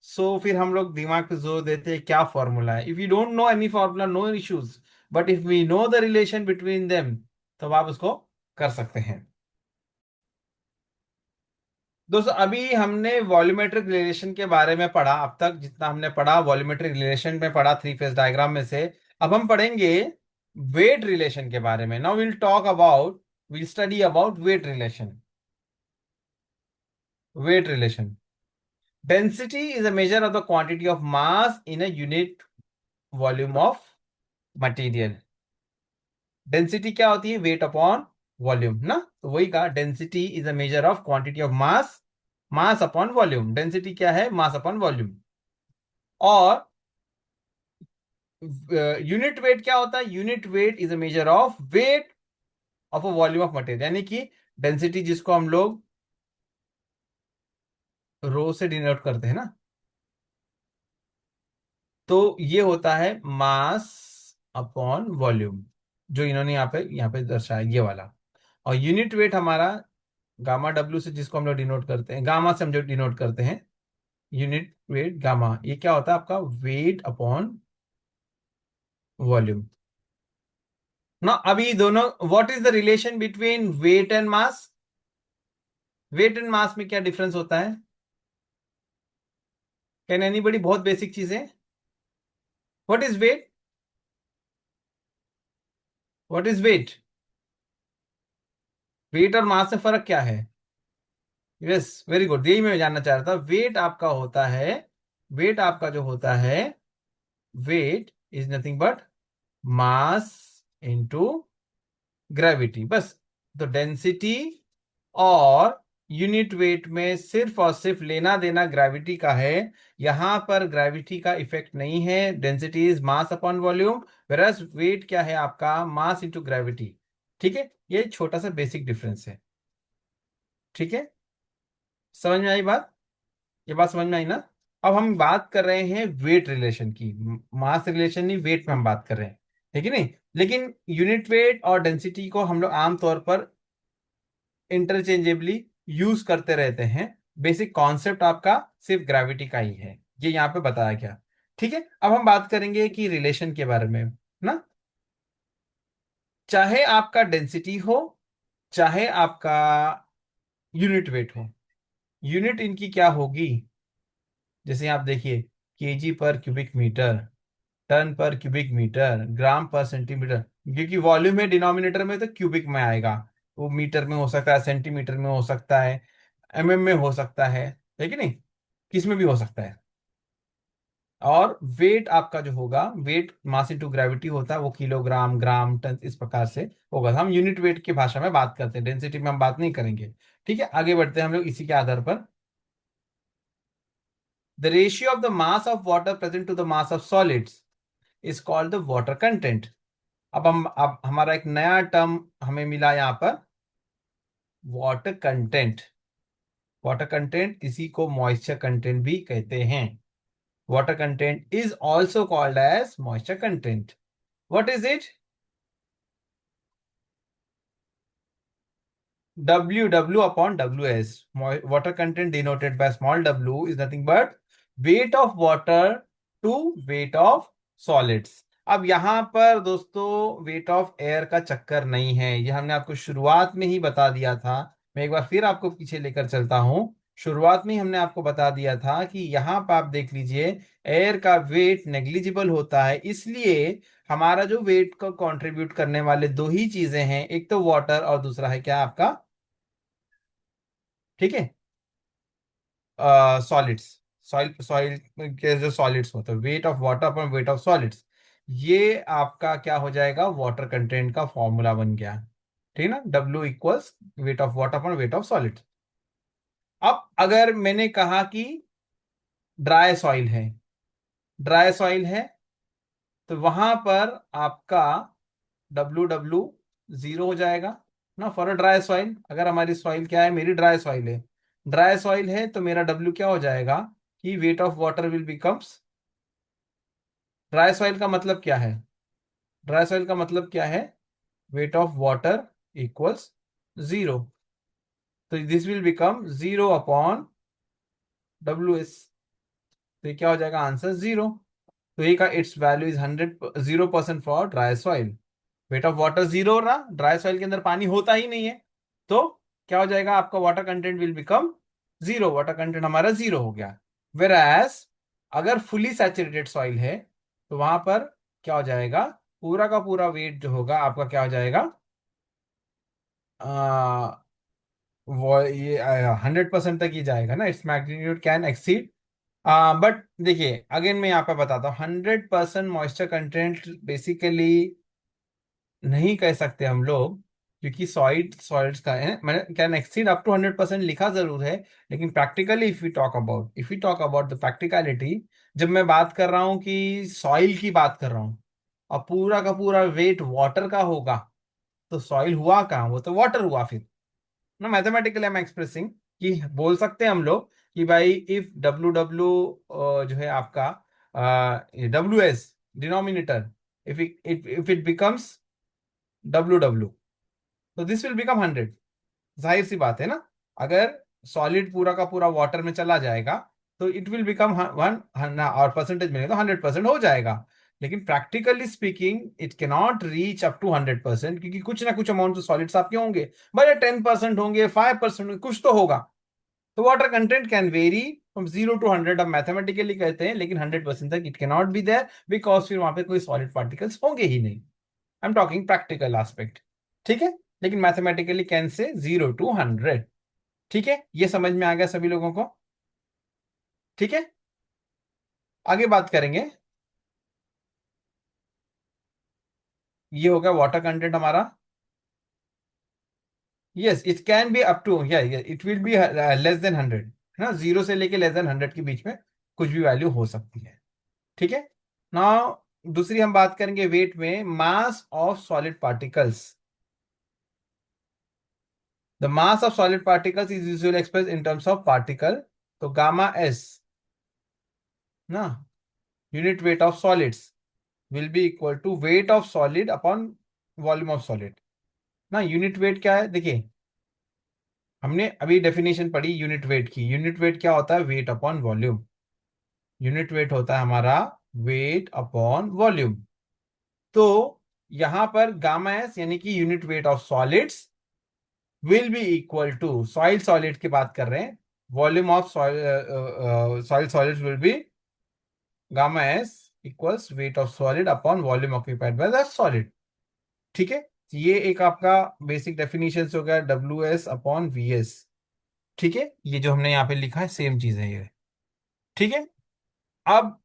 so फिर हम लोग दिमाग पे जोर देते हैं क्या फॉर्मूला है। If you don't know any formula, no issues, but if we know the relation between them, तो आप उसको कर सकते हैं। दोस्तों, अभी हमने वॉल्यूमेट्रिक रिलेशन के बारे में पढ़ा। अब तक जितना हमने पढ़ा वॉल्यूमेट्रिक रिलेशन में पढ़ा, थ्री फेज डायग्राम में से। अब हम पढ़ेंगे वेट रिलेशन के बारे में। Now will talk about, will study about weight relation. Weight relation, density is a measure of the quantity of mass in a unit volume of material. Density क्या होती है, वेट अपॉन वॉल्यूम ना। तो वही कहा, density is a measure of quantity of mass, mass upon volume. Density क्या है, मास upon volume. और यूनिट वेट क्या होता है, unit weight is a measure of weight of a volume of material. यानी कि डेंसिटी जिसको हम लोग रो से डिनोट करते हैं ना, तो ये होता है मास अपॉन वॉल्यूम, जो इन्होंने यहाँ पे दर्शाया, ये वाला। और यूनिट वेट हमारा गामा डब्ल्यू से, जिसको हम लोग डिनोट करते हैं, गामा से हम जो डिनोट करते हैं, यूनिट वेट गामा, ये क्या होता है आपका, वेट अपॉन वॉल्यूम ना। अभी दोनों, what is the relation between weight and mass? Weight and mass में क्या डिफरेंस होता है, कैन एनीबडी? बहुत बेसिक चीज है। What is weight? What is weight? Weight और मास में फर्क क्या है? यस, वेरी गुड, यही मैं जानना चाह रहा था। वेट आपका होता है, वेट आपका जो होता है, weight is nothing but mass into gravity, बस। तो डेंसिटी और यूनिट वेट में सिर्फ और सिर्फ लेना देना ग्रेविटी का है। यहां पर ग्रेविटी का इफेक्ट नहीं है। Density is mass upon volume, versus weight क्या है आपका, मास इंटू ग्रेविटी। ठीक है, ये छोटा सा बेसिक डिफरेंस है। ठीक है, समझ में आई बात? ये बात समझ में आई ना? अब हम बात कर रहे हैं वेट रिलेशन की, मास रिलेशन नहीं, वेट में हम बात कर रहे हैं। ठीक है नहीं? लेकिन यूनिट वेट और डेंसिटी को हम लोग आमतौर पर इंटरचेंजेबली यूज करते रहते हैं। बेसिक कॉन्सेप्ट आपका सिर्फ ग्रेविटी का ही है, ये यहाँ पे बताया गया। ठीक है, अब हम बात करेंगे कि रिलेशन के बारे में ना। चाहे आपका डेंसिटी हो, चाहे आपका यूनिट वेट हो, यूनिट इनकी क्या होगी? जैसे आप देखिए, केजी पर क्यूबिक मीटर, टन पर क्यूबिक मीटर, ग्राम पर सेंटीमीटर। क्योंकि वॉल्यूम है डिनोमिनेटर में, तो क्यूबिक में आएगा। वो मीटर में हो सकता है, सेंटीमीटर में हो सकता है, एमएम में हो सकता है कि नहीं? किस में भी हो सकता है। और वेट आपका जो होगा, वेट मास इनटू ग्रेविटी होता है, वो किलोग्राम, ग्राम, टन इस प्रकार से होगा। हम यूनिट वेट की भाषा में बात करते हैं, डेंसिटी में हम बात नहीं करेंगे। ठीक है, आगे बढ़ते हैं हम लोग इसी के आधार पर। The ratio of the mass of water present to the mass of solids is called the water content. अब हमारा एक नया टर्म हमें मिला यहाँ पर, वाटर कंटेंट। वाटर कंटेंट, इसी को मॉइस्चर कंटेंट भी कहते हैं। Water content is also called as moisture content. What is it? W upon WS. Water content denoted by small w is nothing but weight of water to weight of solids. अब यहां पर दोस्तों weight of air का चक्कर नहीं है, ये हमने आपको शुरुआत में ही बता दिया था। मैं एक बार फिर आपको पीछे लेकर चलता हूं। शुरुआत में ही हमने आपको बता दिया था कि यहां पर आप देख लीजिए, एयर का वेट नेग्लिजिबल होता है, इसलिए हमारा जो वेट को कंट्रीब्यूट करने वाले दो ही चीजें हैं, एक तो वाटर और दूसरा है क्या आपका, ठीक है, सॉलिड्स। सॉइल सॉइल के जो सॉलिड्स होते हैं, wait of water upon weight of solids, ये आपका क्या हो जाएगा, वाटर कंटेंट का फॉर्मूला बन गया। ठीक है ना, W equals weight of water upon weight of solids. अब अगर मैंने कहा कि ड्राई सॉइल है, ड्राई सॉइल है, तो वहां पर आपका W जीरो हो जाएगा ना, फॉर अ ड्राई सॉइल। अगर हमारी सॉइल क्या है, मेरी ड्राई सॉइल है, ड्राई सॉइल है, तो मेरा W क्या हो जाएगा कि wait of water will becomes, dry soil का मतलब क्या है, ड्राई सॉइल का मतलब क्या है, weight of water equals zero. तो this will become zero upon WS। तो ये क्या हो जाएगा, आंसर जीरो। तो ये का it's value is 0% for dry soil. Wait of water zero हो रहा, ड्राई सॉइल के अंदर पानी होता ही नहीं है, तो क्या हो जाएगा आपका, water content will become zero, water content हमारा जीरो हो गया। वेर एज अगर फुली सैचुरेटेड सॉइल है, तो वहां पर क्या हो जाएगा, पूरा का पूरा वेट जो होगा आपका क्या हो जाएगा, आ, वो ये 100% तक ही जाएगा ना, its magnitude can exceed. But देखिए, अगेन मैं यहाँ पे बताता हूँ, 100% मॉइस्चर कंटेंट बेसिकली नहीं कह सकते हम लोग, क्योंकि सॉइड्स का है, मैंने कैन एक्सीड अप टू 100% लिखा जरूर है। लेकिन practically if you talk about the practicality, जब मैं बात कर रहा हूँ कि सॉइल की बात कर रहा हूँ और पूरा का पूरा वेट वाटर का होगा, तो सॉइल हुआ कहाँ, वो तो वाटर हुआ फिर ना। मैथमेटिकली आई एम एक्सप्रेसिंग कि बोल सकते हैं हम लोग कि भाई इफ W जो है आपका, WS denominator, if it becomes W, तो दिस विल बिकम 100। जाहिर सी बात है ना, अगर सॉलिड पूरा का पूरा वाटर में चला जाएगा, तो इट विल बिकम वन, और परसेंटेज में तो 100% हो जाएगा। लेकिन practically speaking it can not reach up to 100%, क्योंकि कुछ ना कुछ अमाउंट तो सॉलिड्स आपके होंगे, भले 10% होंगे, 5% होंगे, कुछ तो होगा। तो water content can very from 0 to 100, अब मैथमेटिकली कहते हैं, लेकिन 100% तक it can not be there, because फिर वहां पे कोई सॉलिड पार्टिकल्स होंगे ही नहीं। I am talking practical aspect. ठीक है, लेकिन मैथमेटिकली कैन से 0 to 100। ठीक है, ये समझ में आ गया सभी लोगों को? ठीक है, आगे बात करेंगे। ये हो गया वाटर कंटेंट हमारा। Yes, it can be up to, या it will be less than 100, है ना, 0 से लेके लेस देन 100 के बीच में कुछ भी वैल्यू हो सकती है। ठीक है। नाउ दूसरी हम बात करेंगे वेट में, mass of solid particles. The mass of solid particles is usually express in terms of particle. तो गामा एस ना, unit weight of solids will be equal to weight of solid upon volume of solid. ना unit weight क्या है, देखिए हमने अभी definition पढ़ी unit weight की। यूनिट वेट क्या होता है, weight upon volume. Unit weight होता है हमारा वेट अपॉन वॉल्यूम। तो यहां पर गामा एस यानी कि unit weight of solids will be equal to, soil solid की बात कर रहे हैं, volume of soil solids will be gamma S equals weight of solid upon volume occupied by the solid. ठीक है। ये एक आपका बेसिक डेफिनेशन हो गया, W S upon V S. ठीक है, ये जो हमने यहाँ पे लिखा है सेम चीज है ये। ठीक है। अब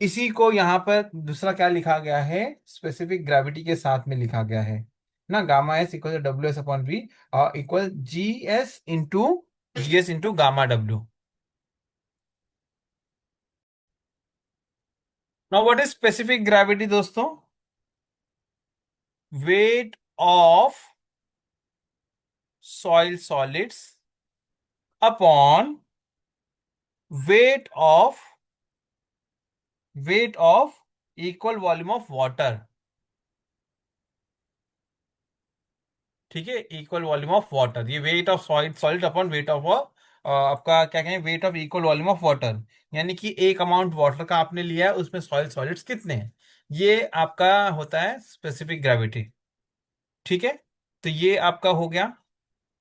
इसी को यहाँ पर दूसरा क्या लिखा गया है, स्पेसिफिक ग्रेविटी के साथ में लिखा गया है ना, gamma S equal W S upon V equal G S into gamma W. Now what is specific gravity दोस्तों, weight of soil solids upon weight of weight of equal volume of water. ठीक है, equal volume of water, ये weight of soil solid upon weight of आपका क्या कहें, weight of equal volume of water. यानी कि एक अमाउंट वाटर का आपने लिया है, उसमें सॉइल सॉलिड्स कितने हैं, ये आपका होता है स्पेसिफिक ग्रेविटी। ठीक है। तो ये आपका हो गया।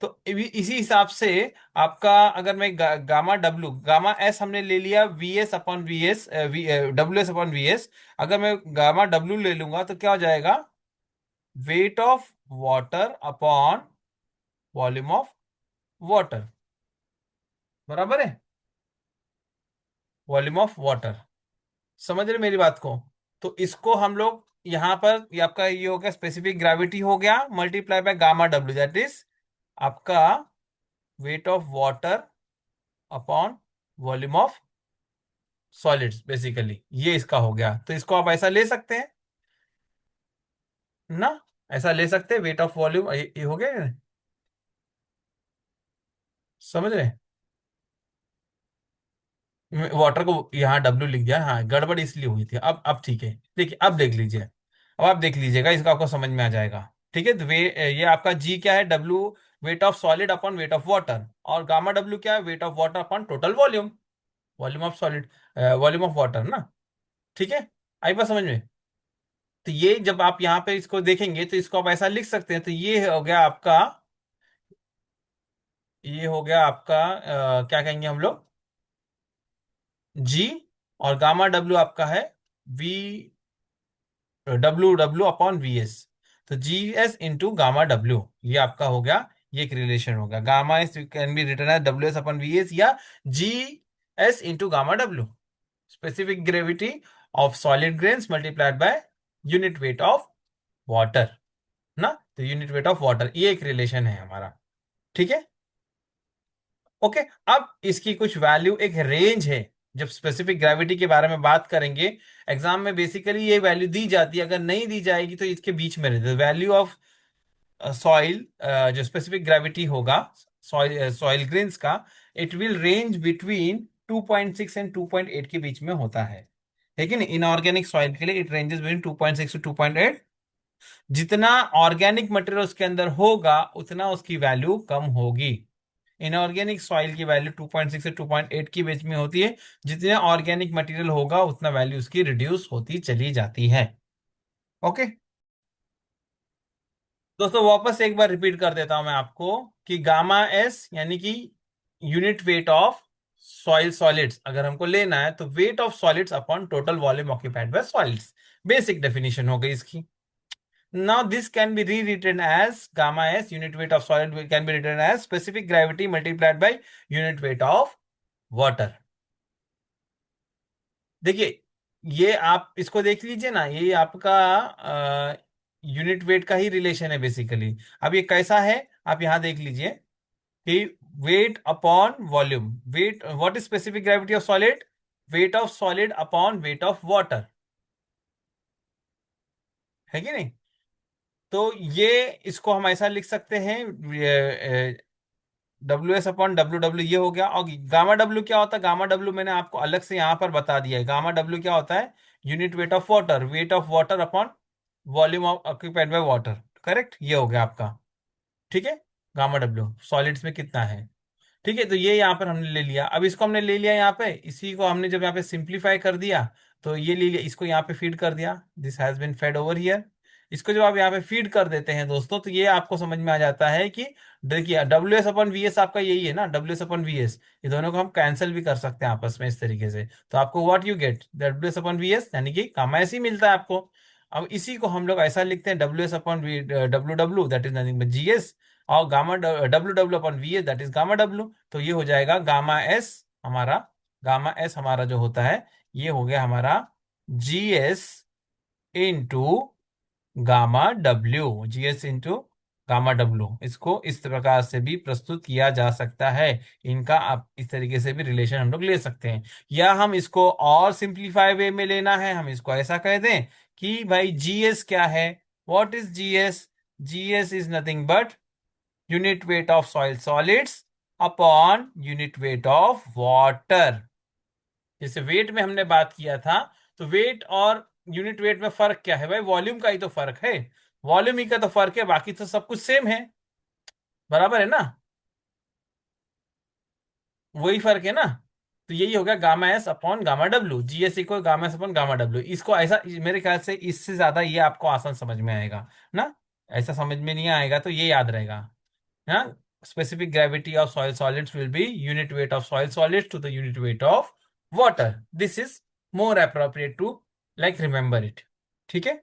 तो इसी हिसाब से आपका, अगर मैं गामा डब्ल्यू गामा एस हमने ले लिया we S upon V S, W S upon V S, अगर मैं गामा डब्ल्यू ले लूंगा तो क्या हो जाएगा, wait of water upon volume of water, बराबर है, वॉल्यूम ऑफ वाटर। समझ रहे मेरी बात को। तो इसको हम लोग यहां पर, ये आपका ये हो गया स्पेसिफिक ग्रेविटी हो गया, multiply by gamma W, that is आपका weight of water upon volume of solids, basically ये इसका हो गया। तो इसको आप ऐसा ले सकते हैं ना, ऐसा ले सकते हैं, वेट ऑफ वॉल्यूम, ये हो गया, समझ रहे। वाटर को यहाँ डब्ल्यू लिख दिया, हाँ गड़बड़ इसलिए हुई थी। अब ठीक है, देखिए अब देख लीजिए, अब आप देख लीजिएगा, इसका आपको समझ में आ जाएगा। ठीक है, तो ये आपका जी क्या है, W wait of solid upon weight of water, और गामा डब्ल्यू क्या है, weight of water upon total volume, volume of solid, volume of water ना। ठीक है, आई बात समझ में। तो ये जब आप यहाँ पे इसको देखेंगे तो इसको आप ऐसा लिख सकते हैं, तो ये हो गया आपका, ये हो गया आपका क्या कहेंगे हम लोग, जी, और गामा डब्ल्यू आपका है V, W W upon V S. तो G S into gamma W, ये आपका हो गया, ये एक रिलेशन होगा, gamma S can be written as W S upon V S, या G S into gamma W, specific gravity of solid grains multiplied by unit weight of water ना। तो यूनिट वेट ऑफ वाटर, ये एक relation है हमारा। ठीक है। Okay. अब इसकी कुछ वैल्यू, एक रेंज है, जब स्पेसिफिक ग्रेविटी के बारे में बात करेंगे एग्जाम में, बेसिकली ये वैल्यू दी जाती है, अगर नहीं दी जाएगी तो इसके बीच में रहती है वैल्यू ऑफ सॉइल, जो स्पेसिफिक ग्रेविटी होगा सॉइल सॉइल ग्रेन्स का, it will range between 2.6 and 2.8 के बीच में होता है। लेकिन इनऑर्गेनिक सॉइल के लिए इट रेंजेस बिटवीन 2.6 टू 2.8। जितना ऑर्गेनिक मटेरियल उसके अंदर होगा उतना उसकी वैल्यू कम होगी। इनऑर्गेनिक सॉइल की वैल्यू 2.6 से 2.8 के बीच में होती है, जितना ऑर्गेनिक मटेरियल होगा उतना वैल्यू उसकी रिड्यूस होती चली जाती है। ओके दोस्तों, वापस एक बार रिपीट कर देता हूं मैं आपको, कि गामा एस यानी कि unit weight of soil solids अगर हमको लेना है, तो wait of solids upon total volume occupied bye solids, basic definition हो गई इसकी। Now this can be rewritten as gamma s unit weight of solid can be written as specific gravity multiplied by unit weight of water। देखिए, ये आप इसको देख लीजिए ना, ये आपका यूनिट वेट का ही रिलेशन है बेसिकली। अब ये कैसा है, आप यहां देख लीजिए कि weight upon volume, weight what is specific gravity of solid, weight of solid upon weight of water, है कि नहीं। तो ये इसको हम ऐसा लिख सकते हैं, W S upon W W ये हो गया। और गामा डब्ल्यू क्या होता है, गामा डब्ल्यू मैंने आपको अलग से यहाँ पर बता दिया है। गामा डब्ल्यू क्या होता है, unit weight of water upon volume of occupied by water, correct, ये हो गया आपका। ठीक है, गामा डब्ल्यू सॉलिड्स में कितना है। ठीक है, तो ये यहाँ पर हमने ले लिया। अब इसको हमने ले लिया यहाँ पे, इसी को हमने जब यहाँ पे सिंप्लीफाई कर दिया, तो ये ले लिया, इसको यहाँ पे फीड कर दिया, this has been fed over here. इसको जब आप यहाँ पे फीड कर देते हैं दोस्तों, तो ये आपको समझ में आ जाता है कि देखिए W S upon V S आपका यही है ना, W S upon V S, ये दोनों को हम कैंसिल भी कर सकते हैं आपस में इस तरीके से। तो आपको what you get, W S upon V S यानी कि गामा एस ही मिलता है आपको। अब इसी को हम लोग ऐसा लिखते हैं, W S upon W W that is nothing but G S, और gamma W W upon V S that is gamma W. तो ये हो जाएगा गामा एस हमारा, गामा एस हमारा जो होता है, ये हो गया हमारा G S into gamma W, G S into gamma W. इसको इस प्रकार से भी प्रस्तुत किया जा सकता है। इनका आप इस तरीके से भी रिलेशन हम लोग ले सकते हैं, या हम इसको और सिंप्लीफाई वे में लेना है, हम इसको ऐसा कह दें कि भाई जी एस क्या है, what is G S, G S is nothing but unit weight of soil solids upon unit weight of water. जैसे वेट में हमने बात किया था, तो वेट और यूनिट वेट में फर्क क्या है भाई, वॉल्यूम का ही तो फर्क है, वॉल्यूम ही का तो फर्क है, बाकी तो सब कुछ सेम है, बराबर है ना, वही फर्क है ना। तो यही हो गया gamma S upon gamma W, GS equal gamma S upon gamma W. इसको ऐसा, मेरे ख्याल से इससे ज्यादा ये आपको आसान समझ में आएगा ना, ऐसा समझ में नहीं आएगा तो ये याद रहेगा ना। Specific gravity of soil solids will be unit weight of soil solids to the unit weight of water. This is more appropriate to like remember it. ठीक है,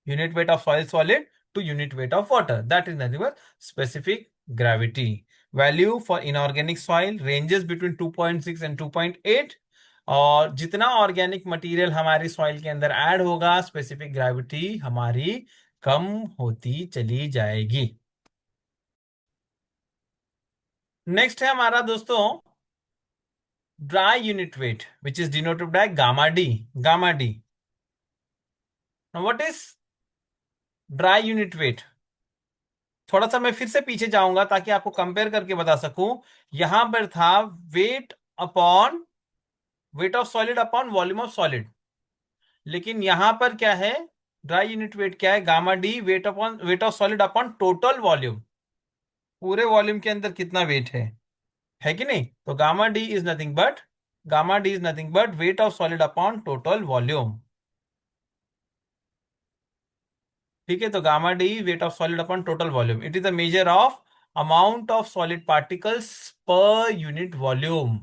unit weight of soil solid to unit weight of water, that is nothing but specific gravity. Value for inorganic soil ranges between 2.6 and 2.8, और जितना organic material हमारी soil के अंदर add होगा, specific gravity हमारी कम होती चली जाएगी। नेक्स्ट है हमारा दोस्तों dry unit weight which is denoted by gamma D, gamma D. What is dry unit weight, थोड़ा सा मैं फिर से पीछे जाऊंगा ताकि आपको कंपेयर करके बता सकूं। यहां पर था weight upon weight of solid upon volume of solid, लेकिन यहां पर क्या है, ड्राई यूनिट वेट क्या है, gamma D weight upon weight of solid upon total volume, पूरे वॉल्यूम के अंदर कितना वेट है कि नहीं। तो gamma D is nothing but wait of solid upon total volume. ठीक है, तो gamma D wait of solid upon total volume, it is the measure of amount of solid particles पर यूनिट वॉल्यूम।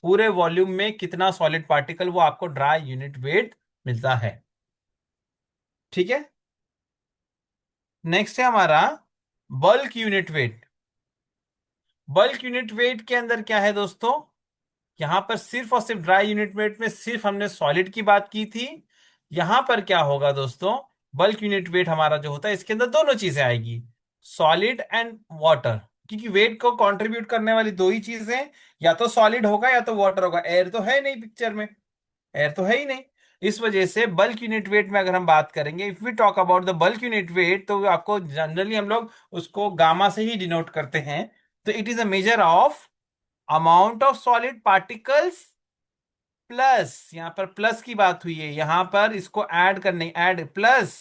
पूरे volume में कितना solid particle, वो आपको dry unit weight मिलता है। ठीक है, नेक्स्ट है हमारा bulk unit wait. Bulk unit weight के अंदर क्या है दोस्तों, यहां पर सिर्फ और सिर्फ ड्राई यूनिट वेट में सिर्फ हमने सॉलिड की बात की थी। यहां पर क्या होगा दोस्तों, बल्क यूनिट वेट हमारा जो होता है इसके अंदर दोनों चीजें आएगी, सॉलिड एंड वाटर। क्योंकि वेट को कंट्रीब्यूट करने वाली दो ही चीजें, या तो सॉलिड होगा या तो वाटर होगा, एयर तो है नहीं पिक्चर में, एयर तो है ही नहीं। इस वजह से बल्क यूनिट वेट में अगर हम बात करेंगे, if we talk about the bulk unit weight, तो आपको जनरली हम लोग उसको गामा से ही डिनोट करते हैं। तो it is a measure of amount of solid particles plus, यहां पर प्लस की बात हुई है, यहां पर इसको ऐड करने, add plus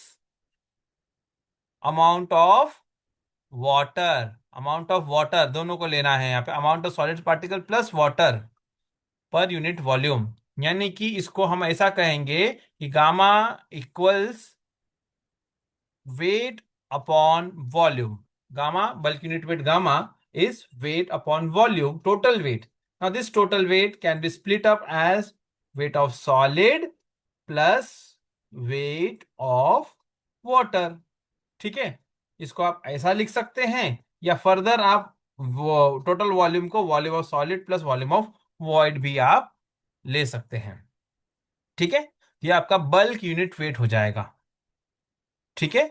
amount of water, amount of water दोनों को लेना है यहाँ पे, amount of solid particle plus water पर यूनिट वॉल्यूम। यानी कि इसको हम ऐसा कहेंगे कि gamma equals wait upon volume, gamma bulk unit weight gamma is weight upon volume, total weight. Now this total weight can be split up as weight of solid plus weight of water. ठीक है, इसको आप ऐसा लिख सकते हैं, या further आप वो टोटल वॉल्यूम को volume of solid plus volume of void भी आप ले सकते हैं। ठीक है, ये आपका बल्क यूनिट वेट हो जाएगा। ठीक है,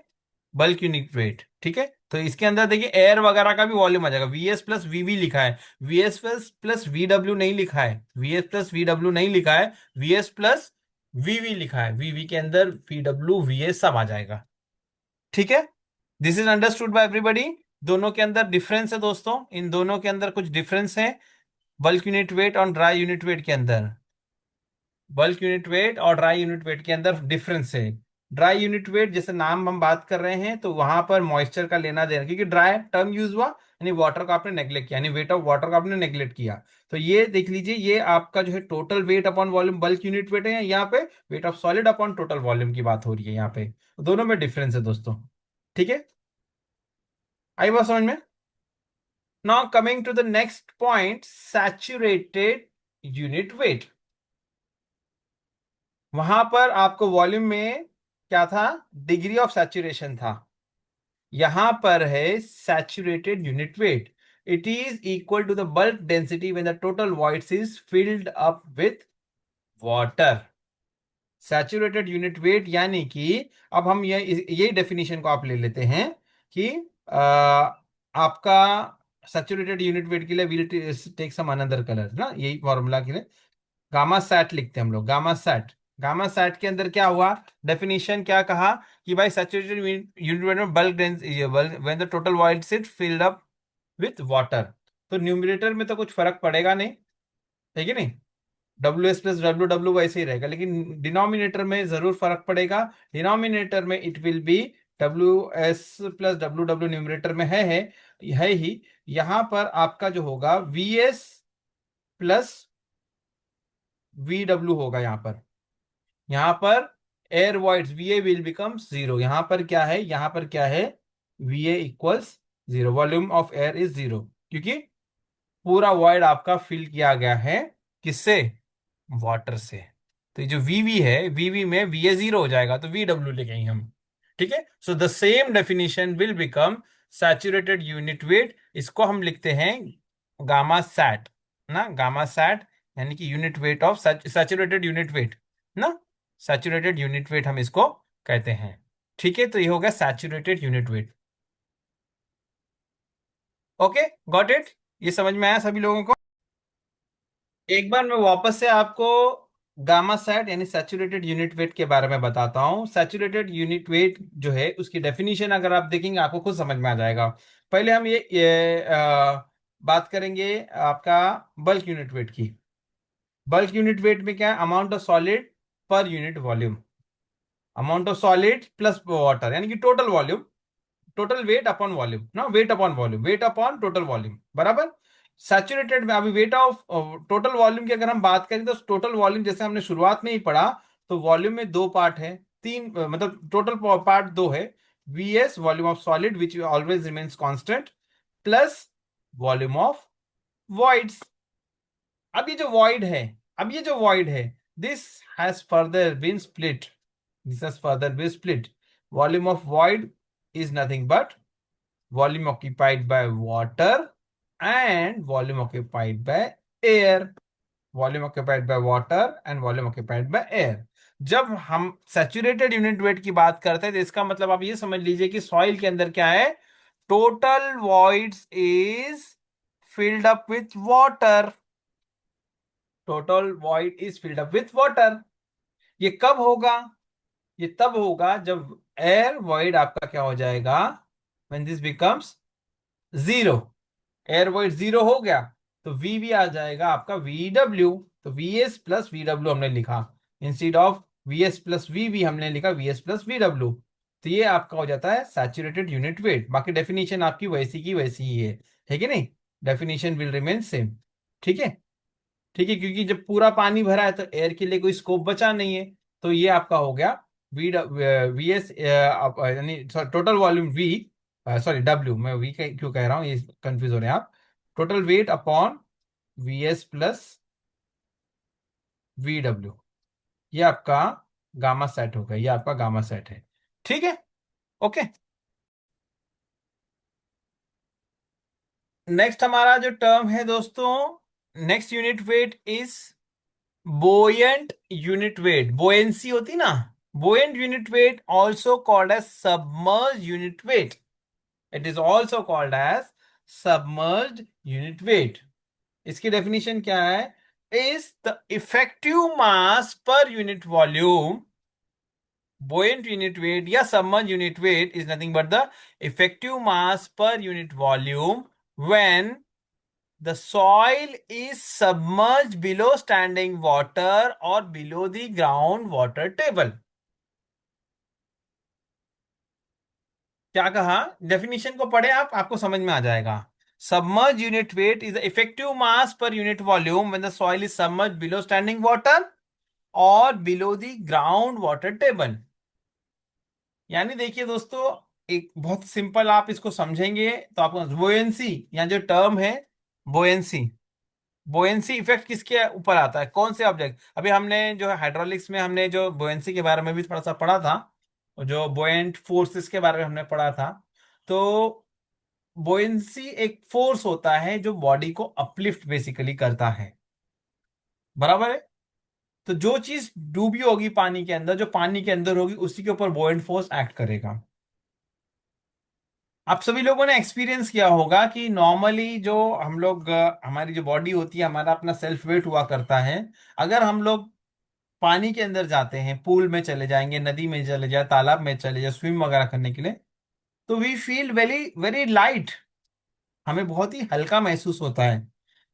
बल्क यूनिट वेट, ठीक है। तो इसके अंदर देखिए एयर वगैरह का भी वॉल्यूम आ जाएगा, वीएस प्लस वीवी लिखा है, वीएस प्लस प्लस वीडब्ल्यू नहीं लिखा है, वीएस प्लस वीडब्ल्यू नहीं लिखा है, वीएस प्लस वीवी लिखा है, वीवी के अंदर वीडब्ल्यू वीएस सब आ जाएगा, ठीक है। This is understood by everybody. दोनों के अंदर डिफरेंस है दोस्तों, इन दोनों के अंदर कुछ डिफरेंस है, बल्क यूनिट वेट और ड्राई यूनिट वेट के अंदर, बल्क यूनिट वेट और ड्राई यूनिट वेट के अंदर डिफरेंस है। ड्राई यूनिट वेट जैसे नाम हम बात कर रहे हैं तो वहां पर मॉइस्चर का लेना देना, क्योंकि ड्राई टर्म यूज हुआ यानी वाटर को आपने नेग्लेक्ट किया, यानी वेट ऑफ वाटर को आपने नेग्लेक्ट किया। तो ये देख लीजिए, ये आपका जो है total weight upon volume bulk unit wait है, यहाँ पे wait of solid upon total volume की बात हो रही है यहाँ पे, दोनों में डिफरेंस है दोस्तों, ठीक है। आई बात समझ में। Now coming to the next point, saturated unit weight. वहां पर आपको वॉल्यूम में क्या था, डिग्री ऑफ सैचुरेशन था, यहां पर है saturated unit weight. It is equal to the bulk density when the total voids is filled up with water. Saturated unit weight यानी कि अब हम ये डेफिनेशन को आप ले लेते हैं कि आपका सैचुरेटेड यूनिट वेट के लिए will take some another colour ना, यही फॉर्मूला के लिए गामा सैट लिखते हैं हम लोग, गामा सैट। गामा सैट के अंदर क्या हुआ, डेफिनेशन क्या कहा कि भाई सैचुरेटेड यूनिट में bulk when the total void seat field up with water. तो न्यूमरेटर में तो कुछ फर्क पड़ेगा नहीं, ठीक है नहीं, W S plus W W वैसे ही रहेगा, लेकिन डिनोमिनेटर में जरूर फर्क पड़ेगा। डिनोमिनेटर में it will B W S plus W W numerator में है ही। यहां पर आपका जो होगा V S plus V W होगा यहाँ पर, यहां पर air voids वीए will become zero. यहां पर क्या है, यहां पर क्या है, वीए equals zero, volume of air is zero, क्योंकि पूरा वॉइड आपका फिल किया गया है किससे, वाटर से। तो ये जो वीवी है, वीवी में वीए जीरो हो जाएगा तो वी डब्ल्यू ले गए हम, ठीक है। So the same definition will become saturated unit wait, इसको हम लिखते हैं गामा सैट ना, गामा सैट, यानी कि unit weight of saturated unit wait ना, सैचुरेटेड यूनिट वेट हम इसको कहते हैं, ठीक है। तो ये हो गया saturated unit wait. Okay, got it, ये समझ में आया सभी लोगों को। एक बार मैं वापस से आपको गामा सैट यानी सैचुरेटेड यूनिट वेट के बारे में बताता हूं। सैचुरेटेड यूनिट वेट जो है उसकी डेफिनेशन अगर आप देखेंगे आपको खुद समझ में आ जाएगा। पहले हम बात करेंगे आपका बल्क यूनिट वेट की। बल्क यूनिट वेट में क्या है, amount of solid per unit volume, amount of solid plus water, यानी कि total volume, total weight upon volume ना, weight upon volume, weight upon total volume बराबर। सैचुरेटेड में अभी वेट ऑफ टोटल वॉल्यूम की अगर हम बात करें तो टोटल वॉल्यूम जैसे हमने शुरुआत में ही पढ़ा, तो वॉल्यूम में दो पार्ट है, तीन मतलब टोटल पार्ट दो है, VS volume of solid which always remains constant, plus volume of voids. अब ये जो वॉइड है, अब ये जो वॉइड है, this has further been split, this has further been split. Volume of void is nothing but volume occupied by water and volume occupied by air, volume occupied by water and volume occupied by air। जब हम saturated unit weight की बात करते हैं तो इसका मतलब आप ये समझ लीजिए कि सॉइल के अंदर क्या है, total voids is filled up with water, total void is filled up with water. ये कब होगा, ये तब होगा जब एयर वॉइड आपका क्या हो जाएगा, when this becomes zero, air void zero हो गया तो वी वी आ जाएगा आपका वी डब्ल्यू। तो V S plus V W हमने लिखा, instead of V S plus V V हमने लिखा V S plus V W. तो ये आपका हो जाता है सैचुरेटेड यूनिट वेट। बाकी डेफिनेशन आपकी वैसी की वैसी ही है कि नहीं, डेफिनेशन विल रिमेन सेम, ठीक है। ठीक है, क्योंकि जब पूरा पानी भरा है तो एयर के लिए कोई स्कोप बचा नहीं है। तो ये आपका हो गया वी वी एस यानी total volume we, sorry W, मैं वी क्यों कह रहा हूँ, ये कंफ्यूज हो रहे हैं आप, total weight upon V S plus V W, ये आपका गामा सेट हो गया, ये आपका गामा सेट है, ठीक है। ओके, नेक्स्ट हमारा जो टर्म है दोस्तों, next unit weight is buoyant unit weight. Buoyancy होती ना, Buoyant unit weight also called as submerged unit weight. It is also called as submerged unit weight. इसकी डेफिनेशन क्या है? इज द इफेक्टिव मास पर unit volume. Buoyant unit weight या submerged unit weight is nothing but the effective mass per unit volume when the soil is submerged below standing water or below the ground water table. क्या कहा? Definition को पढ़े आप, आपको समझ में आ जाएगा. Submerged unit weight is the effective mass per unit volume when the soil is submerged below standing water or below the ground water table. यानी देखिए दोस्तों, एक बहुत सिंपल आप इसको समझेंगे तो आपको बोयंसी, या जो टर्म है बोयंसी, बोयंसी इफेक्ट किसके ऊपर आता है? कौन से ऑब्जेक्ट? अभी हमने जो है हाइड्रोलिक्स में हमने जो बोयंसी के बारे में भी थोड़ा सा पढ़ा था, और जो बोयंट फोर्सेस के बारे में हमने पढ़ा था. तो बोयंसी एक फोर्स होता है जो बॉडी को अपलिफ्ट बेसिकली करता है. बराबर है? तो जो चीज डूबी होगी पानी के अंदर, जो पानी के अंदर होगी, उसी के ऊपर बोयंट फोर्स एक्ट करेगा. आप सभी लोगों ने एक्सपीरियंस किया होगा कि नॉर्मली जो हम लोग हमारी जो बॉडी होती है, हमारा अपना सेल्फ वेट हुआ करता है. अगर हम लोग पानी के अंदर जाते हैं, पूल में चले जाएंगे, नदी में चले जाए, तालाब में चले जाए स्विम वगैरह करने के लिए, तो we feel very very light. हमें बहुत ही हल्का महसूस होता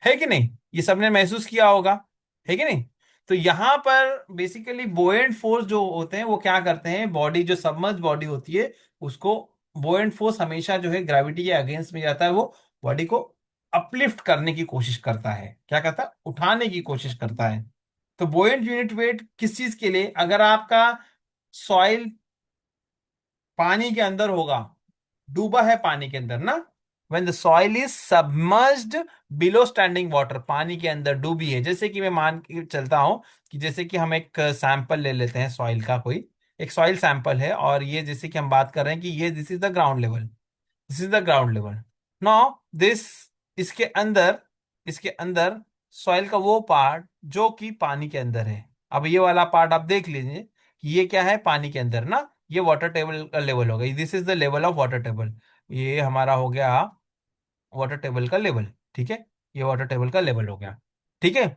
है कि नहीं? ये सबने महसूस किया होगा, है कि नहीं? तो यहाँ पर बेसिकली बोएंट फोर्स जो होते हैं वो क्या करते हैं, बॉडी जो सबमर्ज बॉडी होती है उसको, बोएंट फोर्स हमेशा जो है ग्रेविटी के अगेंस्ट में जाता है, वो बॉडी को अपलिफ्ट करने की कोशिश करता है. क्या करता है? उठाने की कोशिश करता है. तो बोएंट यूनिट वेट किस चीज के लिए? अगर आपका सॉइल पानी के अंदर होगा, डूबा है पानी के अंदर ना, when the soil is submerged below standing water, पानी के अंदर डूबी है. जैसे कि मैं मान के चलता हूं कि जैसे कि हम एक सैंपल ले लेते हैं सॉइल का, कोई एक सॉइल सैंपल है, और ये जैसे कि हम बात कर रहे हैं कि ये this is the ground level, this is the ground level. Now this, इसके अंदर, इसके अंदर सॉइल का वो पार्ट जो कि पानी के अंदर है. अब ये वाला पार्ट आप देख लीजिए कि ये क्या है, पानी के अंदर ना. ये वाटर टेबल का लेवल हो गया, this is the level of water table. ये हमारा हो गया वाटर टेबल का लेवल. ठीक है, ये वाटर टेबल का लेवल हो गया. ठीक है.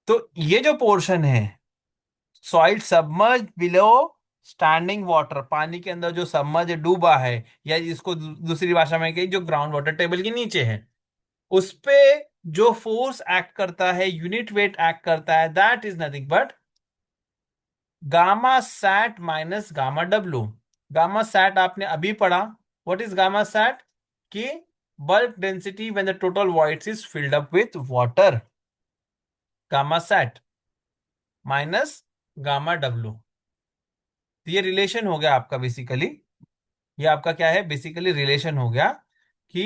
तो ये जो पोर्शन है, soil submerge below standing water, पानी के अंदर जो सबमर्ज डूबा है, या इसको दूसरी भाषा में कही जो ग्राउंड वाटर टेबल के नीचे है, उस पे जो फोर्स एक्ट करता है, यूनिट वेट एक्ट करता है, that is nothing but gamma sat minus gamma W. Gamma sat आपने अभी पढ़ा. What is gamma sat? कि bulk density when the total voids is filled up with water. Gamma sat minus gamma W. तो ये relation हो गया आपका basically. ये आपका क्या है बेसिकली? रिलेशन हो गया कि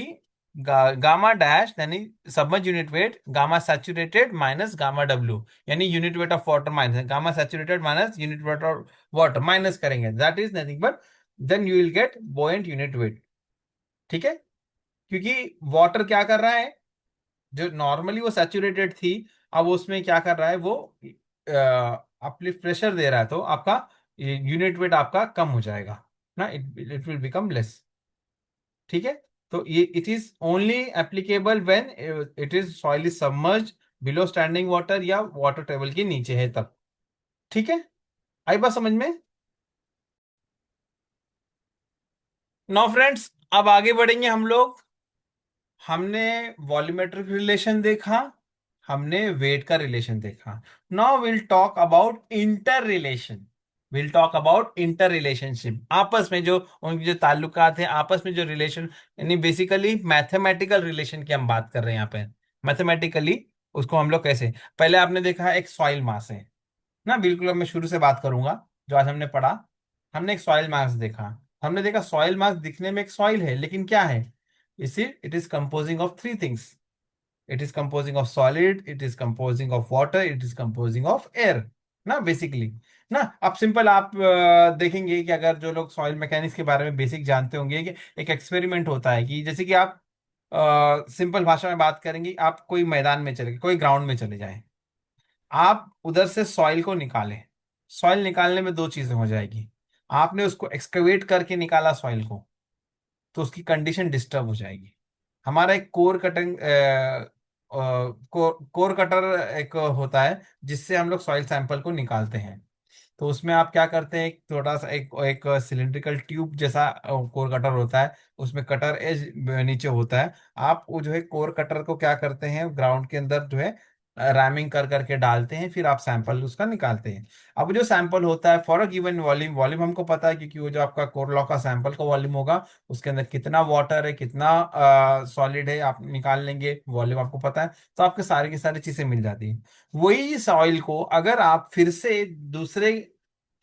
गामा डैश यानी submerge unit weight, gamma saturated minus gamma W, यानी unit weight of water minus gamma saturated minus unit weight of water, minus करेंगे, that is nothing but then you will get buoyant unit weight. ठीक है. क्योंकि water क्या कर रहा है, जो नॉर्मली वो सैचुरेटेड थी, अब उसमें क्या कर रहा है, वो अपलिफ्ट प्रेशर दे रहा है, तो आपका यूनिट वेट आपका कम हो जाएगा ना, it it will become less. ठीक है. तो ये it is only applicable when it is soil is submerge below standing water, या वाटर टेबल के नीचे है तब. ठीक है. आई बात समझ में? नाउ फ्रेंड्स, अब आगे बढ़ेंगे हम लोग. हमने वॉल्यूमेट्रिक रिलेशन देखा, हमने वेट का रिलेशन देखा. Now will talk about inter relation. Will talk about inter relationship, आपस में जो उनके जो ताल्लुकात हैं, आपस में जो रिलेशन, यानी बेसिकली मैथमेटिकल रिलेशन की हम बात कर रहे हैं यहाँ पे. मैथमेटिकली उसको हम लोग कैसे, पहले आपने देखा एक सॉइल मास है ना, बिल्कुल. अब मैं शुरू से बात करूंगा जो आज हमने पढ़ा. हमने एक सॉइल मास देखा. हमने देखा सॉइल मास दिखने में एक सॉइल है, लेकिन क्या है इसे? It is composing of three things. It is composing of solid, it is composing of water, it is composing of air ना, बेसिकली ना. अब सिंपल आप देखेंगे कि अगर जो लोग सॉइल मैकेनिक्स के बारे में बेसिक जानते होंगे कि एक एक्सपेरिमेंट होता है कि जैसे कि आप सिंपल भाषा में बात करेंगे, आप कोई मैदान में चले, कोई ग्राउंड में चले जाएं, आप उधर से सॉइल को निकालें, सॉइल निकालने में दो चीजें हो जाएगी। आपने उसको एक्सकवेट करके निकाला सॉइल को, तो उसकी कंडीशन डिस्टर्ब हो जाएगी। हमारा एक कोर कटिंग कोर कटर एक होता है, जिससे हम लोग सॉइल सैंपल को निकालते हैं। तो उसमें आप क्या करते हैं, एक छोटा सा एक एक सिलेंड्रिकल ट्यूब जैसा कोर कटर होता है, उसमें कटर एज नीचे होता है। आप वो जो है कोर कटर को क्या करते हैं, ग्राउंड के अंदर जो है रैमिंग कर करके डालते हैं, फिर आप सैंपल उसका निकालते हैं। अब जो सैंपल होता है for a given volume, volume हमको पता है क्योंकि वो जो आपका कोर लॉ का सैंपल का वॉल्यूम होगा, उसके अंदर कितना वाटर है कितना सॉलिड है आप निकाल लेंगे, वॉल्यूम आपको पता है, तो आपके सारी की सारी चीजें मिल जाती हैं। वही सॉइल को अगर आप फिर से दूसरे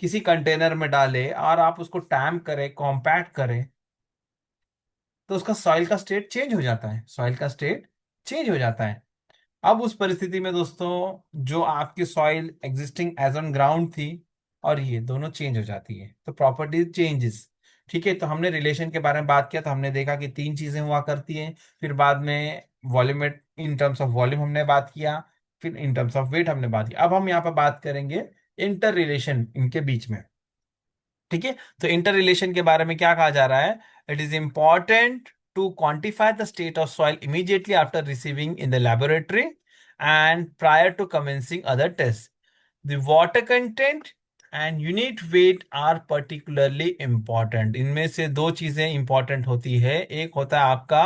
किसी कंटेनर में डालें और आप उसको टैम्प करें, कॉम्पैक्ट करें, तो उसका सॉइल का स्टेट चेंज हो जाता है, सॉइल का स्टेट चेंज हो जाता है। अब उस परिस्थिति में दोस्तों, जो आपकी soil existing as on ground थी और ये दोनों चेंज हो जाती है, तो प्रॉपर्टी चेंजेस। ठीक है, तो हमने रिलेशन के बारे में बात किया, तो हमने देखा कि तीन चीजें हुआ करती हैं। फिर बाद में वॉल्यूमेट इन टर्म्स ऑफ वॉल्यूम हमने बात किया, फिर इन टर्म्स ऑफ वेट हमने बात किया। अब हम यहाँ पर बात करेंगे इंटर रिलेशन इनके बीच में। ठीक है, तो इंटर रिलेशन के बारे में क्या कहा जा रहा है, it is important to quantify the state of soil immediately after receiving in the laboratory and prior to commencing other test. The water content and unit weight are particularly important. इनमें से दो चीजें इंपॉर्टेंट होती है, एक होता है आपका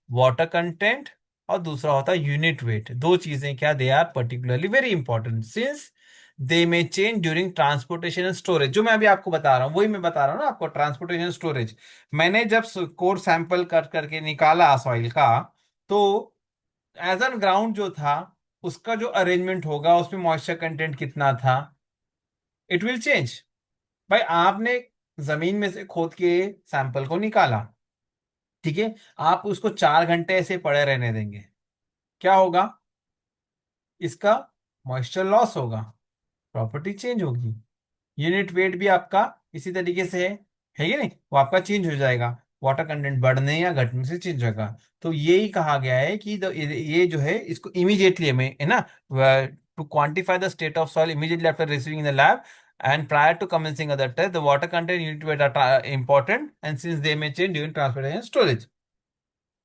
वाटर कंटेंट और दूसरा होता है यूनिट वेट। दो चीजें क्या, they are particularly very important since they may change during transportation and storage. जो मैं अभी आपको बता रहा हूँ वही मैं बता रहा हूँ ना आपको, ट्रांसपोर्टेशन स्टोरेज। मैंने जब कोर सैंपल कर करके निकाला सॉइल का, तो एज एन ग्राउंड जो था, उसका जो अरेंजमेंट होगा उसमें मॉइस्चर कंटेंट कितना था, इट विल चेंज। भाई आपने जमीन में से खोद के सैंपल को निकाला, ठीक है, आप उसको 4 घंटे ऐसे पड़े रहने देंगे, क्या होगा, इसका मॉइस्चर लॉस होगा, प्रॉपर्टी चेंज होगी। यूनिट वेट भी आपका इसी तरीके से है कि नहीं, वो आपका चेंज हो जाएगा, वाटर कंटेंट बढ़ने या घटने से चेंज होगा। तो यही कहा गया है कि ये जो है इसको इमीडिएटली हमें है ना, to quantify the state of soil immediately after receiving in the lab and prior to commencing other test, the water content unit weight are important and since they may change during transportation storage.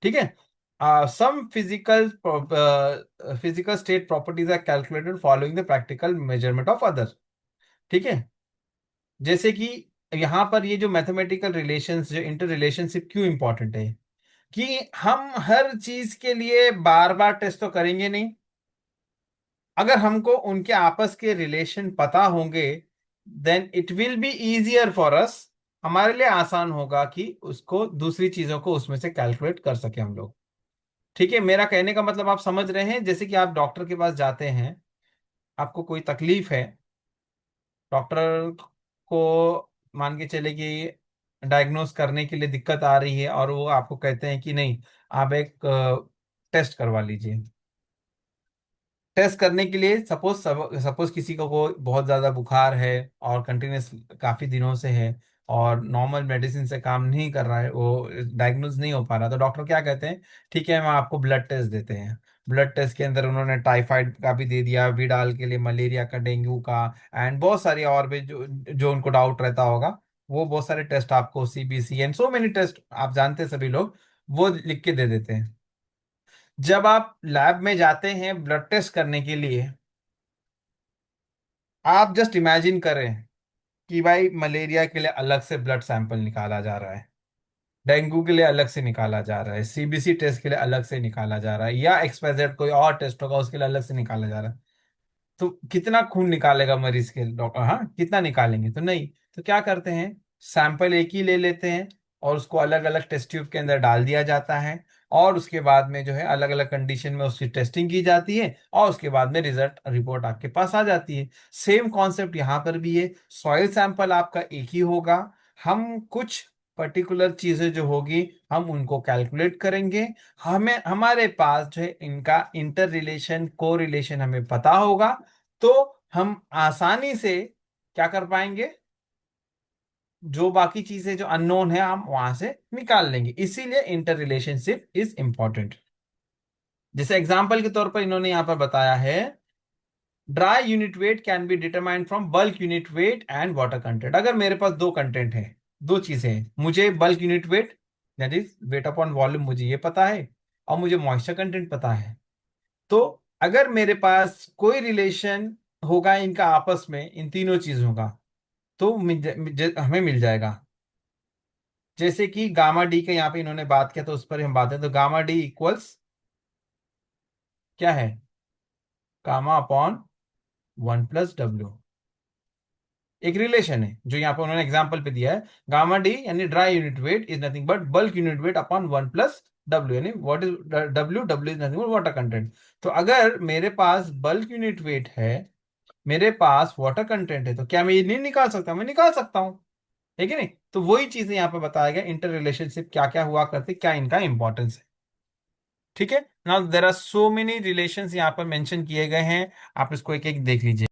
ठीक है, some physical state properties are calculated following the practical measurement of other. ठीक है, जैसे कि यहाँ पर ये जो मैथमेटिकल रिलेशंस, जो इंटर रिलेशनशिप क्यों इंपॉर्टेंट है, कि हम हर चीज के लिए बार बार टेस्ट तो करेंगे नहीं। अगर हमको उनके आपस के रिलेशन पता होंगे, then it will be easier for us, हमारे लिए आसान होगा कि उसको दूसरी चीजों को उसमें से कैलकुलेट कर सके हम लोग। ठीक है, मेरा कहने का मतलब आप समझ रहे हैं, जैसे कि आप डॉक्टर के पास जाते हैं, आपको कोई तकलीफ है, डॉक्टर को मान के चले कि डायग्नोस करने के लिए दिक्कत आ रही है, और वो आपको कहते हैं कि नहीं, आप एक टेस्ट करवा लीजिए। टेस्ट करने के लिए सपोज सपोज किसी को बहुत ज्यादा बुखार है और कंटिन्यूस काफी दिनों से है, और नॉर्मल मेडिसिन से काम नहीं कर रहा है, वो डायग्नोज नहीं हो पा रहा, तो डॉक्टर क्या कहते हैं, ठीक है हम आपको ब्लड टेस्ट देते हैं। ब्लड टेस्ट के अंदर उन्होंने टाइफाइड का भी दे दिया, विडाल के लिए मलेरिया का, डेंगू का, एंड बहुत सारी और भी जो जो उनको डाउट रहता होगा, वो बहुत सारे टेस्ट आपको, CBC and so many test आप जानते हैं सभी लोग, वो लिख के दे देते हैं। जब आप लैब में जाते हैं ब्लड टेस्ट करने के लिए, आप जस्ट इमेजिन करें कि भाई मलेरिया के लिए अलग से ब्लड सैंपल निकाला जा रहा है, डेंगू के लिए अलग से निकाला जा रहा है, सीबीसी टेस्ट के लिए अलग से निकाला जा रहा है, या एक्सवाइजेड कोई और टेस्ट होगा उसके लिए अलग से निकाला जा रहा है। तो कितना खून निकालेगा मरीज के डॉक्टर, हाँ कितना निकालेंगे, तो नहीं। तो क्या करते हैं, सैंपल एक ही ले लेते हैं और उसको अलग अलग टेस्ट ट्यूब के अंदर डाल दिया जाता है, और उसके बाद में जो है अलग अलग कंडीशन में उसकी टेस्टिंग की जाती है, और उसके बाद में रिजल्ट रिपोर्ट आपके पास आ जाती है। सेम कॉन्सेप्ट यहाँ पर भी है, सॉइल सैंपल आपका एक ही होगा, हम कुछ पर्टिकुलर चीजें जो होगी हम उनको कैलकुलेट करेंगे, हमें हमारे पास जो है इनका इंटर रिलेशन को रिलेशन हमें पता होगा, तो हम आसानी से क्या कर पाएंगे, जो बाकी चीजें जो अननोन है हम वहां से निकाल लेंगे। इसीलिए इंटर रिलेशनशिप इज इंपॉर्टेंट। जैसे एग्जांपल के तौर पर इन्होंने यहां पर बताया है dry unit weight can be determined from bulk unit wait and water content. अगर मेरे पास दो कंटेंट है, दो चीजें हैं, मुझे bulk unit wait that is wait upon volume मुझे ये पता है, और मुझे मॉइस्चर कंटेंट पता है। तो अगर मेरे पास कोई रिलेशन होगा इनका आपस में, इन तीनों चीजों का, तो हमें मिल जाएगा। जैसे कि गामा डी का यहाँ पे इन्होंने बात किया, तो उस पर हम बात है, तो गामा डी इक्वल्स क्या है, गामा अपॉन 1+W। एक रिलेशन है जो यहाँ पे उन्होंने एग्जांपल पे दिया है। गामा डी यानी dry unit weight is nothing but bulk unit weight upon 1+W, यानी what is W, W is nothing but water content. तो अगर मेरे पास बल्क यूनिट वेट है, मेरे पास वाटर कंटेंट है, तो क्या मैं ये नहीं निकाल सकता? मैं निकाल सकता हूँ, है कि नहीं? तो वही चीजें यहाँ पे बताया गया, इंटर रिलेशनशिप क्या क्या हुआ करते, क्या इनका इंपॉर्टेंस है। ठीक है, now there are so many relations यहाँ पर मेंशन किए गए हैं, आप इसको एक एक देख लीजिए।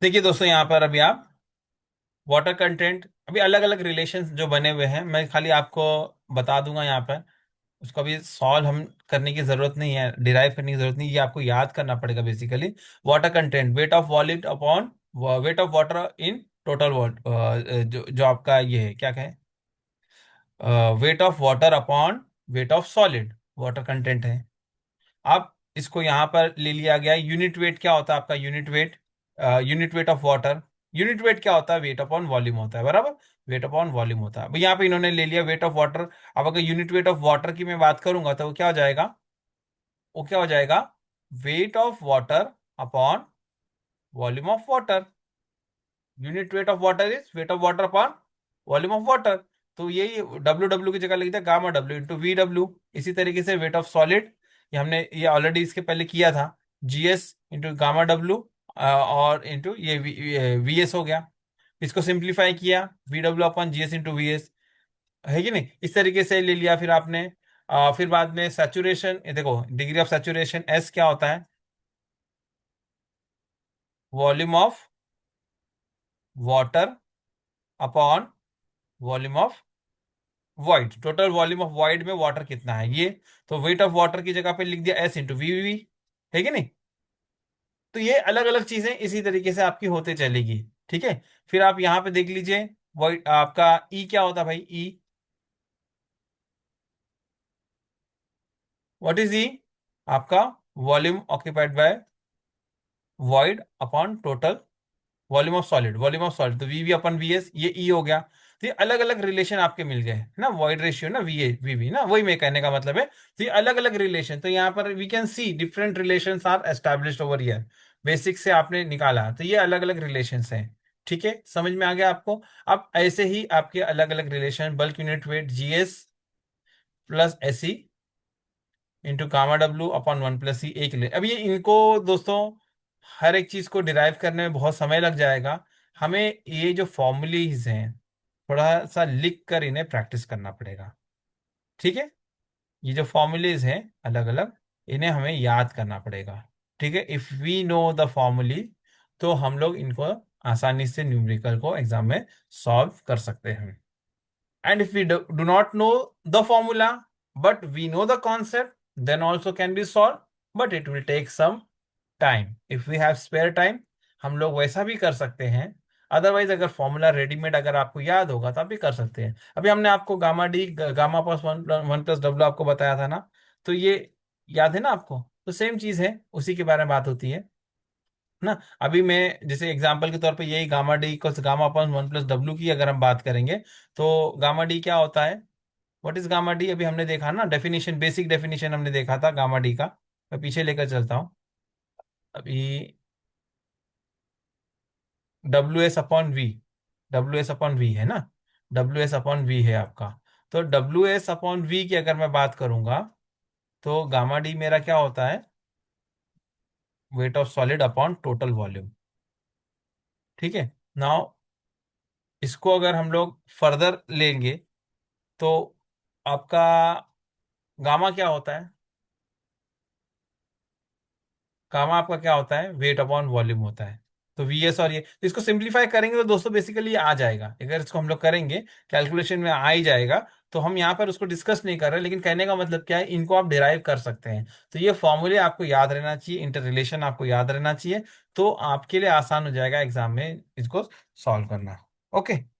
देखिए दोस्तों, यहाँ पर अभी आप वाटर कंटेंट, अभी अलग अलग रिलेशंस जो बने हुए हैं, मैं खाली आपको बता दूंगा यहाँ पर। उसको अभी सॉल्व हम करने की जरूरत नहीं है, डिराइव करने की जरूरत नहीं, ये आपको याद करना पड़ेगा basically. Water content, weight of volume upon weight of water in total what, जो आपका ये है क्या कहें, weight of water upon weight of solid, water content है। अब इसको यहां पर ले लिया गया, यूनिट वेट क्या होता है आपका, unit weight, unit weight of water, unit weight क्या होता है, वेट अपॉन वॉल्यूम होता है, बराबर, वेट अपॉन वॉल्यूम होता है। अब यहाँ पे इन्होंने ले लिया वेट ऑफ वाटर। अब अगर यूनिट वेट ऑफ वाटर की मैं बात करूंगा तो वो क्या हो जाएगा, वो क्या हो जाएगा, wait of water upon volume of water. Unit weight of water is wait of water upon volume of water. तो यही डब्ल्यू डब्ल्यू की जगह लिख दिया gamma W into V W. इसी तरीके से वेट ऑफ सॉलिड, ये हमने ये ऑलरेडी इसके पहले किया था, जीएस इंटू गामा डब्ल्यू और इंटू ये वी एस हो गया। इसको सिंप्लीफाई किया, we W upon ji S into we S, है कि नहीं? इस तरीके से ले लिया फिर आपने। फिर बाद में सैचुरेशन, देखो डिग्री ऑफ सैचुरेशन एस क्या होता है, volume of water upon volume of void, total volume of void में वाटर कितना है ये। तो वेट ऑफ वाटर की जगह पे लिख दिया एस इंटू वी, है कि नहीं? तो ये अलग अलग चीजें इसी तरीके से आपकी होते चलेगी। ठीक है, फिर आप यहाँ पे देख लीजिए, वॉइड आपका ई क्या होता है भाई, ई, व्हाट इज ई, आपका volume occupied by void upon total volume of solid, volume of solid, तो वी अपन वी एस, ये ई हो गया। तो ये अलग अलग रिलेशन आपके मिल गए है ना, वॉइड रेशियो ना, वी ए वी वी ना, वही मैं कहने का मतलब है। तो ये अलग अलग रिलेशन, तो यहाँ पर we can see different relations are established over year. Basic से आपने निकाला, तो ये अलग अलग रिलेशंस हैं। ठीक है, समझ में आ गया आपको? अब ऐसे ही आपके अलग अलग relation, bulk unit weight GS plus SE into gamma W upon 1+C, एक ले। अब ये इनको दोस्तों हर एक चीज को डिराइव करने में बहुत समय लग जाएगा। हमें ये जो फॉर्मूलीज हैं, थोड़ा सा लिख कर इन्हें प्रैक्टिस करना पड़ेगा। ठीक है, ये जो फॉर्मूलीज हैं अलग अलग, इन्हें हमें याद करना पड़ेगा। ठीक है, if we know the formulae, तो हम लोग इनको आसानी से न्यूमेरिकल को एग्जाम में सॉल्व कर सकते हैं। And if we do not know the formula, but we know the concept, then also can be solved, but it will take some time. If we have spare time, हम लोग वैसा भी कर सकते हैं। अदरवाइज अगर फॉर्मूला रेडीमेड अगर आपको याद होगा तो आप भी कर सकते हैं। अभी हमने आपको gamma D, gamma plus one, 1+W आपको बताया था ना, तो ये याद है ना आपको? तो सेम चीज है, उसी के बारे में बात होती है ना। अभी मैं जैसे एग्जांपल के तौर पे यही gamma D equals gamma upon 1+W की अगर हम बात करेंगे, तो गामा डी क्या होता है, व्हाट इज गामा डी, अभी हमने देखा ना डेफिनेशन, बेसिक डेफिनेशन हमने देखा था गामा डी का। मैं पीछे लेकर चलता हूँ अभी। W S upon V, W S upon V है ना, डब्ल्यू एस अपॉन वी है आपका। तो डब्ल्यू एस अपॉन वी की अगर मैं बात करूंगा, तो गामा डी मेरा क्या होता है, weight of solid upon total volume. ठीक है, नाउ इसको अगर हम लोग फर्दर लेंगे, तो आपका गामा क्या होता है, गामा आपका क्या होता है, वेट अपॉन वॉल्यूम होता है। तो वी एस और ये, तो इसको सिंप्लीफाई करेंगे तो दोस्तों बेसिकली ये आ जाएगा, अगर इसको हम लोग करेंगे कैलकुलेशन में आ ही जाएगा। तो हम यहाँ पर उसको डिस्कस नहीं कर रहे, लेकिन कहने का मतलब क्या है, इनको आप डिराइव कर सकते हैं। तो ये फॉर्मूले आपको याद रहना चाहिए, इंटर रिलेशन आपको याद रहना चाहिए, तो आपके लिए आसान हो जाएगा एग्जाम में इसको सॉल्व करना। ओके।